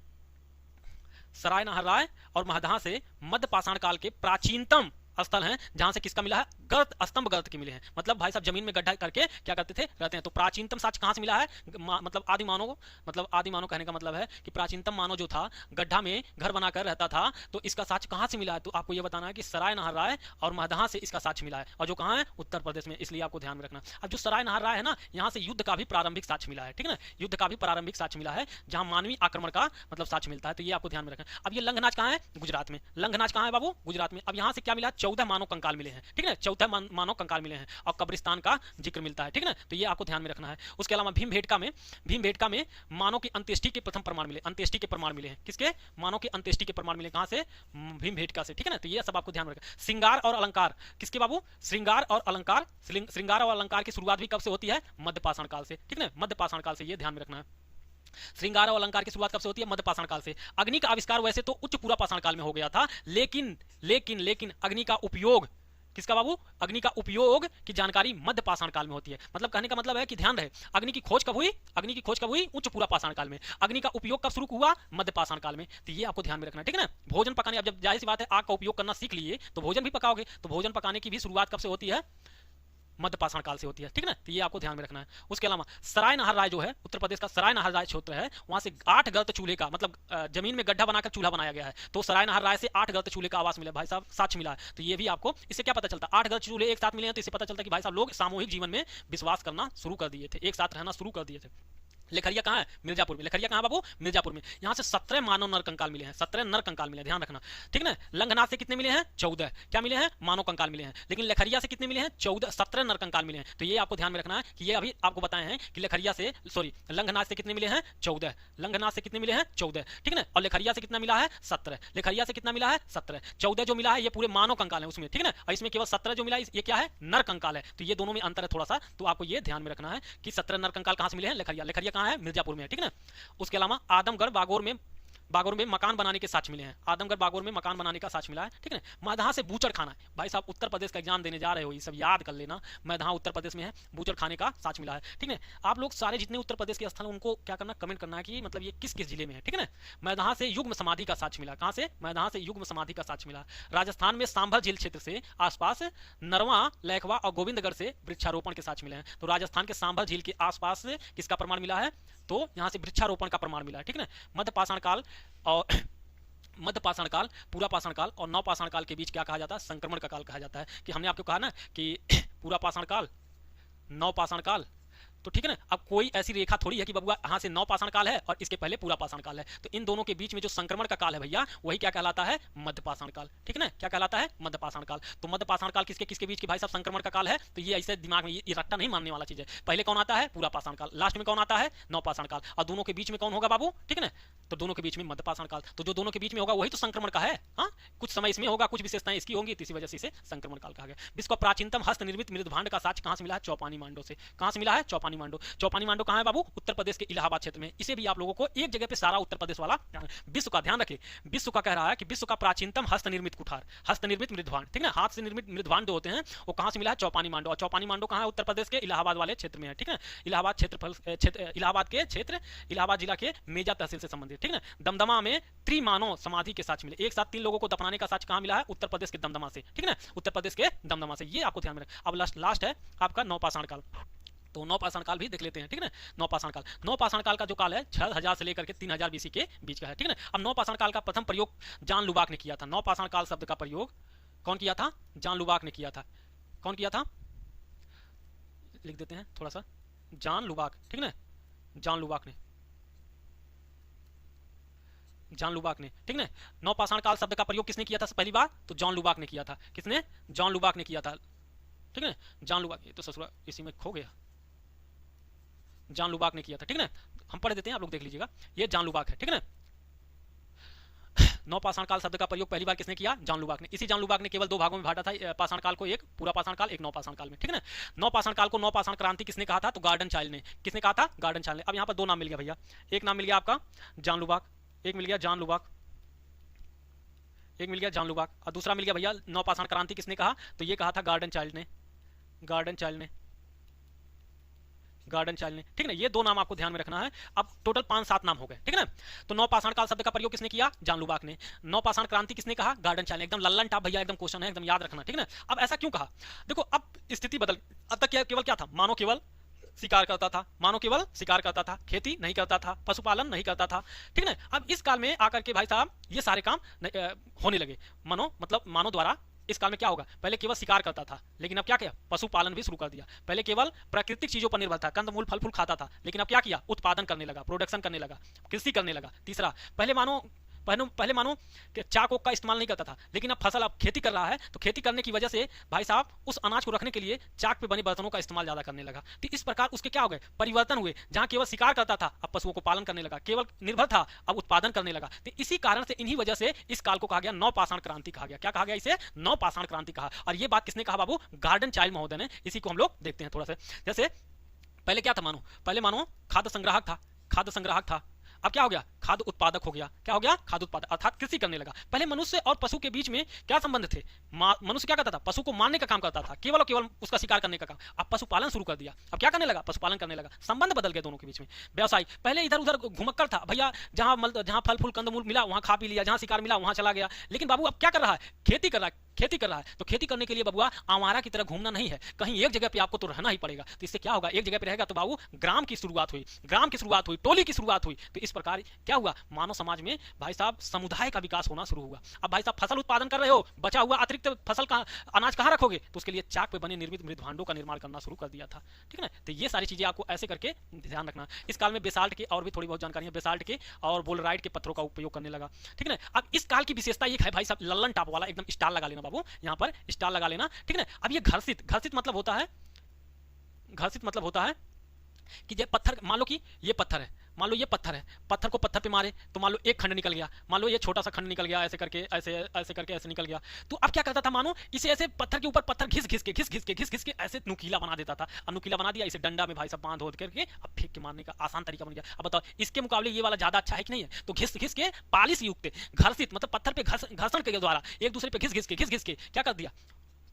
सराय नहर राय और महदहा से मध्य पाषाण काल के प्राचीनतम स्थल हैं, जहां से किसका मिला है, गर्त, स्तंभ गर्त के मिले हैं। मतलब भाई साहब जमीन में गड्ढा करके क्या करते थे, रहते हैं। तो प्राचीनतम साक्ष्य कहां से मिला है, मतलब आदि मानव कहने का मतलब है कि प्राचीनतम मानव जो था गड्ढा में घर बनाकर रहता था, तो इसका साक्ष्य कहां से मिला है, तो आपको यह बताना है कि सराय नहर राय और महदहा से इसका साक्ष्य मिला है, और जो कहां है, उत्तर प्रदेश में। इसलिए आपको ध्यान में रखना। अब जो सराय नहर राय है ना, यहाँ से युद्ध का भी प्रारंभिक साक्ष्य मिला है, ठीक है ना, युद्ध का भी प्रारंभिक साक्ष्य मिला है, जहां मानवीय आक्रमण का मतलब साक्ष्य मिलता है। तो ये आपको ध्यान में रखना। अब ये लंघनाच कहाँ है, गुजरात में। लंघनाच कहाँ है बाबू, गुजरात में। अब यहाँ से क्या मिला, 14 मानव कंकाल मिले हैं, ठीक है, 14 मानव कंकाल मिले हैं, और कब्रिस्तान का जिक्र मिलता है, ठीक है ना। तो ये आपको ध्यान में रखना है। उसके अलावा भीमबेटका में मानव की अंत्येष्टि के प्रथम प्रमाण मिले, अंत्येष्टि के प्रमाण मिले हैं। किसके, मानव की अंत्येष्टि के प्रमाण मिले, कहां से, भीमबेटका से, ठीक है ना। तो ये सब आपको ध्यान में रखना। श्रृंगार और अलंकार, किसके बाबू, श्रृंगार और अलंकार की शुरुआत भी कब से होती है, मध्य पाषाण काल से, ठीक है, मध्य पाषाण काल से। ये ध्यान में रखना है। श्रृंगार और अलंकार की शुरुआत कब से होती है, मध्य पाषाण काल से। अग्नि का आविष्कार वैसे तो उच्च पूरा पाषाण काल में हो गया था, लेकिन अग्नि का उपयोग, किसका बाबू, अग्नि का उपयोग की जानकारी मध्य पाषाण काल में होती है। मतलब कहने का मतलब है कि ध्यान रहे, अग्नि की खोज कब हुई, उच्च पूरा पाषाण काल में। अग्नि का उपयोग कब शुरू हुआ, मध्य पाषाण काल में। तो ये आपको ध्यान में रखना, ठीक है ना। भोजन पकाने, अब जब जाहिर सी बात है आग का उपयोग करना सीख लिए तो भोजन भी पकाओगे, तो भोजन पकाने की भी शुरुआत कब से होती है, मध्यपाषाण काल से होती है, ठीक है ना। तो ये आपको ध्यान में रखना है। उसके अलावा सराय नहर राय जो है, उत्तर प्रदेश का सराय नहर राय क्षेत्र है, वहां से 8 गर्त चूल्हे का, मतलब जमीन में गड्ढा बनाकर चूल्हा बनाया गया है, तो सराय नहर राय से 8 गर्त चूल्हे का आवास मिला भाई साहब, साक्ष्य मिला है। तो ये भी आपको, इससे क्या पता चलता है, 8 गर्त चूल्हे एक साथ मिले हैं, तो इससे पता चलता है कि भाई साहब लोग सामूहिक जीवन में विश्वास करना शुरू कर दिए थे, एक साथ रहना शुरू कर दिए थे। लेखरिया कहाँ है? मिर्जापुर में। लेखरिया कहाँ बाबू? मिर्जापुर में। यहाँ से 17 मानव नर कंकाल मिले हैं, 17 नर कंकाल मिले हैं, ध्यान रखना, ठीक ना। लंगनाथ से कितने मिले हैं? 14। क्या मिले हैं? मानव कंकाल मिले हैं। लेकिन लेखरिया से कितने मिले हैं? 14, 17 नर कंकाल मिले हैं। तो ये आपको ध्यान में रखना है कि ये अभी आपको बताए हैं कि लेखरिया से, सॉरी, लंगनाथ से कितने मिले हैं? 14। लंगनाथ से कितने मिले हैं? 14, ठीक ना। और लेखरिया से कितना मिला है? 17। लेखरिया से कितना मिला है? 17। 14 जो मिला है ये पूरे मानव कंकाल है उसमें, ठीक ना। और इसमें केवल 17 जो मिला है ये क्या है? नर कंकाल है। तो ये दोनों में अंतर है थोड़ा सा, तो आपको ये ध्यान में रखना है कि 17 नर कंकाल कहां से मिले हैं? लेखरिया। लेखरिया कहां है? मिर्जापुर में, ठीक ना। उसके अलावा आदमगढ़ बागोर में मकान बनाने के साक्ष्य मिले हैं। आदमगढ़ बागोर में मकान बनाने का साक्ष्य मिला है, ठीक है। मैदहा से बूचड़ खाना है भाई साहब, उत्तर प्रदेश का एग्जाम देने जा रहे हो, ये सब याद कर लेना। मैदहा उत्तर प्रदेश में है, बूचड़ खाने का साक्ष्य मिला है, ठीक है। आप लोग सारे जितने उत्तर प्रदेश के स्थल उनको क्या करना, कमेंट करना है कि मतलब ये किस किस जिले में है, ठीक है ना। मैदहा से युग्म समाधि का साक्ष्य मिला। कहां से? मैदहा से युग्म समाधि का साक्ष्य मिला। राजस्थान में सांभर झील क्षेत्र से आसपास नरवा, लैखवा और गोविंदगढ़ से वृक्षारोपण के साक्ष्य मिले हैं। तो राजस्थान के सांभर झील के आसपास किसका प्रमाण मिला है? तो यहां से वृक्षारोपण का प्रमाण मिला है, ठीक है ना। मध्यपाषाण काल और मध्यपाषाण काल, पूरा पाषाण काल और नवपाषाण काल के बीच क्या कहा जाता है? संक्रमण का काल कहा जाता है। कि हमने आपको कहा ना कि पूरा पाषाण काल, नवपाषाण काल, तो ठीक है ना। अब कोई ऐसी रेखा थोड़ी है कि बबुआ यहाँ से नवपाषाण काल है और इसके पहले पूरा पाषाण काल है, तो इन दोनों के बीच में जो संक्रमण का काल है भैया, वही क्या कहलाता है? मध्यपाषाण काल, ठीक है ना। क्या कहलाता है? मध्यपाषाण काल। तो मध्यपाषाण काल किसके किसके बीच की भाई साहब संक्रमण का काल है? तो ये ऐसे दिमाग में ये रट्टा नहीं मानने वाला चीज है। पहले कौन आता है? पूरा पाषाण काल। लास्ट में कौन आता है? नवपाषाण काल। और दोनों के बीच में कौन होगा बाबू? ठीक है ना। तो दोनों के बीच में मध्यपाषाण काल। तो जो दोनों के बीच में होगा वही तो संक्रमण का है। हाँ, कुछ समय इसमें होगा, कुछ विशेषताएं इसकी होंगी, इसी वजह से इसे संक्रमण काल कहा गया। विश्व का प्राचीनतम हस्तनिर्मित मृदभांड का साक्ष्य कहां से मिला है? चौपानी मांडो से। कहां से मिला है? चौपानी मांडो। चौपानी मांडो कहां है बाबू? उत्तर प्रदेश के इलाहाबाद क्षेत्र में। इसे भी आप लोगों को एक जगह पे सारा उत्तर प्रदेश वाला विश्व का ध्यान रखें। विश्व का कह रहा है कि विश्व का प्राचीनतम हस्तनिर्मित कुठार, हस्तनिर्मित मृदभांड, ठीक है ना। हाथ से निर्मित मृदभांड जो होते हैं वो कहां से मिला है? चौपानी मांडो। और चौपानी मांडो कहां है? उत्तर प्रदेश के इलाहाबाद वाले क्षेत्र में है, ठीक है। इलाहाबाद इलाहाबाद जिला के मेजा तहसील से संबंधित, ठीक है ना। दमदमा में त्रिमानव समाधि के साक्ष्य मिले। एक साथ 3 लोगों को दफनाने का साक्ष्य कहां मिला है? उत्तर प्रदेश के दमदमा से, ठीक है ना। उत्तर प्रदेश के दमदमा से, ये आपको ध्यान में रखना। अब लास्ट है आपका नवपाषाण काल। तो नवपाषाण काल भी देख लेते हैं, ठीक है ना। नवपाषाण काल का जो काल है 6000 से लेकर के 3000 बीसी के बीच का है, ठीक है ना। अब नवपाषाण काल का प्रथम प्रयोग जॉन लुबाक ने किया था। नवपाषाण काल शब्द का प्रयोग कौन किया था? जॉन लुबाक ने किया था। कौन किया था? लिख देते हैं थोड़ा सा, जॉन लुबाक, ठीक है ना। जॉन लुबाक ने, ठीक है। नवपाषाण काल शब्द का प्रयोग किसने किया था पहली बार? तो जॉन लुबाक ने किया था। किसने? जॉन लुबाक ने किया था, ठीक है। जॉन लुबाक, ये तो ससुरा इसी में खो गया। जॉन लुबाक ने किया था, ठीक है ना। हम पढ़ देते हैं, आप लोग देख लीजिएगा। ये जॉन लुबाक है, ठीक है ना। नवपाषाण काल शब्द का प्रयोग पहली बार किसने किया? जॉन लुबाक ने। इसी जॉन लुबाक ने केवल 2 भागों में बांटा था पाषाण काल को, एक पूरा पाषाण काल, एक नवपाषाण काल में, ठीक है ना। नवपाषाण काल को नवपाषाण क्रांति किसने कहा था? तो गार्डन चाइल्ड ने। किसने कहा था? गार्डन चाइल्ड ने। अब यहाँ पर 2 नाम मिल गया भैया। एक नाम मिल गया आपका जॉन लुबाक, एक मिल गया जॉन लुबाक, एक मिल गया जॉन लुबाक, और दूसरा मिल गया भैया नवपाषाण क्रांति किसने कहा? तो ये कहा था गार्डन चाइल्ड ने, ठीक है ना। ये 2 नाम आपको ध्यान में रखना है। अब टोटल 5-7 नाम हो गए, ठीक है ना। तो नवपाषाण काल शब्द का प्रयोग किसने किया? जॉन लुबाक ने। नवपाषाण क्रांति किसने कहा? गार्डन चाइल्ड ने। एकदम लल्लन टाप भैया, एकदम क्वेश्चन है, एकदम याद रखना, ठीक है ना। अब ऐसा क्यों कहा? देखो अब स्थिति बदल, अब तक केवल क्या था? मानव केवल शिकार करता था, खेती नहीं करता था, पशुपालन नहीं करता था, ठीक है ना। अब इस काल में आकर के भाई साहब ये सारे काम होने लगे। मानव द्वारा इस काल में क्या होगा? पहले केवल शिकार करता था, लेकिन अब क्या किया? पशुपालन भी शुरू कर दिया। पहले केवल प्राकृतिक चीजों पर निर्भर था, कंदमूल फल फूल खाता था, लेकिन अब क्या किया? उत्पादन करने लगा, प्रोडक्शन करने लगा, कृषि करने लगा। तीसरा, पहले मानो कि चाक ओक का इस्तेमाल नहीं करता था, लेकिन अब फसल अब खेती कर रहा है, तो खेती करने की वजह से भाई साहब उस अनाज को रखने के लिए चाक पे बने बर्तनों का इस्तेमाल ज्यादा करने लगा। तो इस प्रकार उसके क्या हो गए? परिवर्तन हुए। जहां केवल शिकार करता था अब पशुओं को पालन करने लगा, केवल निर्भर था अब उत्पादन करने लगा। तो इसी कारण से, इन्हीं वजह से इस काल को कहा गया नवपाषाण क्रांति कहा गया। क्या कहा गया इसे? नवपाषाण क्रांति कहा। और ये बात किसने कहा बाबू? गार्डन चाइल्ड महोदय ने। इसी को हम लोग देखते हैं थोड़ा सा। जैसे पहले क्या था? पहले मानो खाद्य संग्राहक था। अब क्या हो गया? खाद्य उत्पादक हो गया। क्या हो गया? खाद्य उत्पादक, अर्थात कृषि करने लगा। पहले मनुष्य और पशु के बीच में क्या संबंध थे? मनुष्य क्या करता था? पशु को मारने का काम करता था, केवल और केवल उसका शिकार करने का काम। अब पशुपालन शुरू कर दिया। अब क्या करने लगा? पशुपालन करने लगा। संबंध बदल गए दोनों के बीच में। व्यवसाय, पहले इधर उधर घुमक्कर था भैया, जहां फल फूल कंदमूल मिला वहां खा पी लिया, जहां शिकार मिला वहां चला गया। लेकिन बाबू अब क्या कर रहा है? खेती कर रहा है। खेती कर रहा है तो खेती करने के लिए बबुआ आवारा की तरह घूमना नहीं है, कहीं एक जगह पे आपको तो रहना ही पड़ेगा। तो इससे क्या होगा? एक जगह पे रहेगा तो बाबू ग्राम की शुरुआत हुई, ग्राम की शुरुआत हुई, टोली की शुरुआत हुई। तो इस प्रकार क्या हुआ? मानव समाज में भाई साहब समुदाय का विकास होना शुरू हुआ। अब भाई साहब फसल उत्पादन कर रहे हो, बचा हुआ अतिरिक्त फसल का अनाज कहाँ रखोगे? तो उसके लिए चाक पे बने निर्मित मृद भांडों का निर्माण करना शुरू कर दिया था। ठीक है ना? तो ये सारी चीजें आपको ऐसे करके ध्यान रखना। इस काल में बेसाल्ट के और भी थोड़ी बहुत जानकारी है, बेसाल्ट के और बोलराइट के पत्थरों का उपयोग करने लगा। ठीक है ना? अब इस काल की विशेषता ये है भाई साहब, लल्लन टाप वाला एकदम स्टार लगा लेना बाबू, यहाँ पर स्टार लगा लेना। ठीक है ना? अब ये घर्षित, घर्षित मतलब होता है, घर्षित मतलब होता है कि जब पत्थर, मान लो कि ये पत्थर है, मान लो ये पत्थर है, पत्थर को पत्थर पे मारे तो मान लो एक खंड निकल गया, मान लो ये छोटा सा खंड निकल गया, ऐसे करके ऐसे ऐसे करके ऐसे निकल गया। तो अब क्या करता था? मानो इसे ऐसे पत्थर के ऊपर पत्थर घिस घिस के घिस घिस के घिस घिस के ऐसे नुकीला बना देता था। अब नुकीला बना दिया, इसे डंडा में भाई साहब बांध होद करके अब फेंक के मारने का आसान तरीका बन गया। अब बताओ इसके मुकाबले ये वाला ज्यादा अच्छा है कि नहीं है? तो घिस घिस के पालिश युक्त, घर्षित मतलब पत्थर पे घर्षण के द्वारा एक दूसरे पे घिस घिस के क्या कर दिया?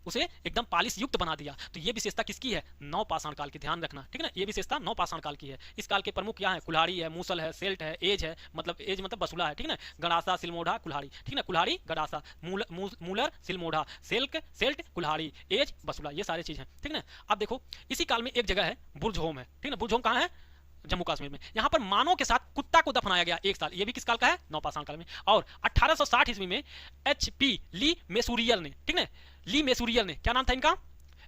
उसे एकदम पालिश युक्त बना दिया। तो ये विशेषता किसकी है? नवपाषाण काल की, ध्यान रखना। ठीक है ना? ये विशेषता नवपाषाण काल की है। इस काल के प्रमुख क्या है? कुल्हाड़ी है, मूसल है, सेल्ट है, एज है, मतलब एज मतलब बसुला है। ठीक है ना? गड़ासा, सिलमोढ़ा, कुल्हाड़ी। ठीक है ना? कुल्हाड़ी, गड़ासा, मूलर, सिलमोढ़ा, सेल्ट, कुल्हाड़ी, एज, बसुला, ये सारी चीज है। ठीक है ना? अब देखो इसी काल में एक जगह है बुर्जहोम है। ठीक है ना? बुर्जहोम कहाँ है? जम्मू कश्मीर में। यहां पर मानव के साथ कुत्ता को दफनाया गया एक साल। ये भी किस काल का है? नवपाषाण काल में। और 1860 ईस्वी में एचपी ली मेसूरियल ने, ठीक है, ली मेसूरियल ने, क्या नाम था इनका?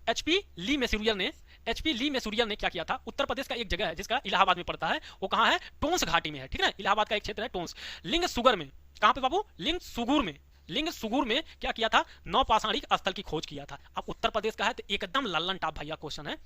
एचपी ली मेसूरियल ने, एचपी ली मेसूरियल ने क्या किया था? उत्तर प्रदेश का एक जगह है जिसका इलाहाबाद में पड़ता है, वो कहां है? टोंस घाटी में है। ठीक है ना? इलाहाबाद का एक क्षेत्र है टोंस, लिंग सुगर में। कहां पे बाबू? लिंग सुगुर में। लिंग सुगुर में क्या किया था? नवपाषाणिक स्थल की खोज किया था। अब उत्तर प्रदेश का है तो एकदम लल्लन टाप भैया क्वेश्चन है,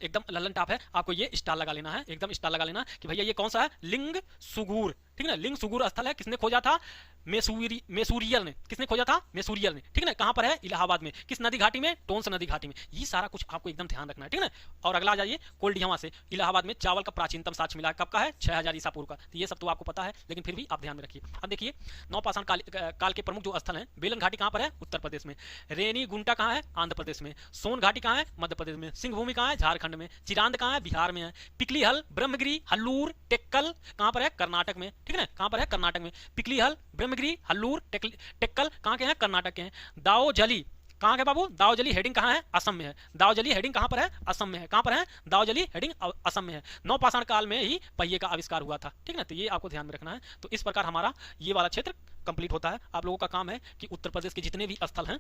एकदम लल्लन टाप है। आपको ये स्टार लगा लेना है, एकदम स्टार लगा लेना कि भैया ये कौन सा है? लिंग सुगुर। ठीक है ना? लिंग सुगुर स्थल है, किसने खोजा था? मेसूरियल ने। किसने खोजा था? मेसूरियल ने। ठीक है ना? कहां पर है? इलाहाबाद में। किस नदी घाटी में? टोंस नदी घाटी में। ये सारा कुछ आपको एकदम ध्यान रखना है। ठीक है ना? और अगला आ जाइए, कोल्डियावा से इलाहाबाद में चावल का प्राचीनतम साक्ष्य मिला है। कब का है? 6000 ईसा पूर्व का। तो ये सब तो आपको पता है, लेकिन फिर भी आप ध्यान में रखिए। अब देखिए नवपाषाण काल के प्रमुख जो स्थल हैं, बेलन घाटी कहां पर है? उत्तर प्रदेश में। रेनी गुंटा कहां है? आंध्र प्रदेश में। सोन घाटी कहां है? मध्य प्रदेश में। सिंह भूमि कहां है? झारखंड में। चिरांद कहां है? बिहार में है। पिकली हल, ब्रह्मगिरी, हल्लूर, टेक्कल कहां पर है? कर्नाटक में। ठीक है ना? कहां पर है? कर्नाटक में। पिकली हल, ब्रह्मगिरी, हल्लूर, टेक्कल कहां के हैं? कर्नाटक के हैं। दाओजली कहां के बाबू? दाओजली हेडिंग कहां है? असम में है। दाओजली हेडिंग कहां पर है? असम में है। कहां पर है? दाओजली हेडिंग असम में है। नवपाषाण काल में ही पहिए का आविष्कार हुआ था। ठीक है ना? तो ये आपको ध्यान में रखना है। तो इस प्रकार हमारा ये वाला क्षेत्र कंप्लीट होता है। आप लोगों का काम है कि उत्तर प्रदेश के जितने भी स्थल हैं,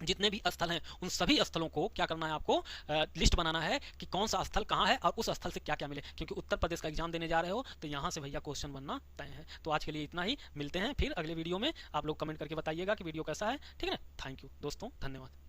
जितने भी स्थल हैं, उन सभी स्थलों को क्या करना है? आपको लिस्ट बनाना है कि कौन सा स्थल कहाँ है और उस स्थल से क्या क्या मिले, क्योंकि उत्तर प्रदेश का एग्जाम देने जा रहे हो तो यहाँ से भैया क्वेश्चन बनना तय है। तो आज के लिए इतना ही, मिलते हैं फिर अगले वीडियो में। आप लोग कमेंट करके बताइएगा कि वीडियो कैसा है। ठीक है ना? थैंक यू दोस्तों, धन्यवाद।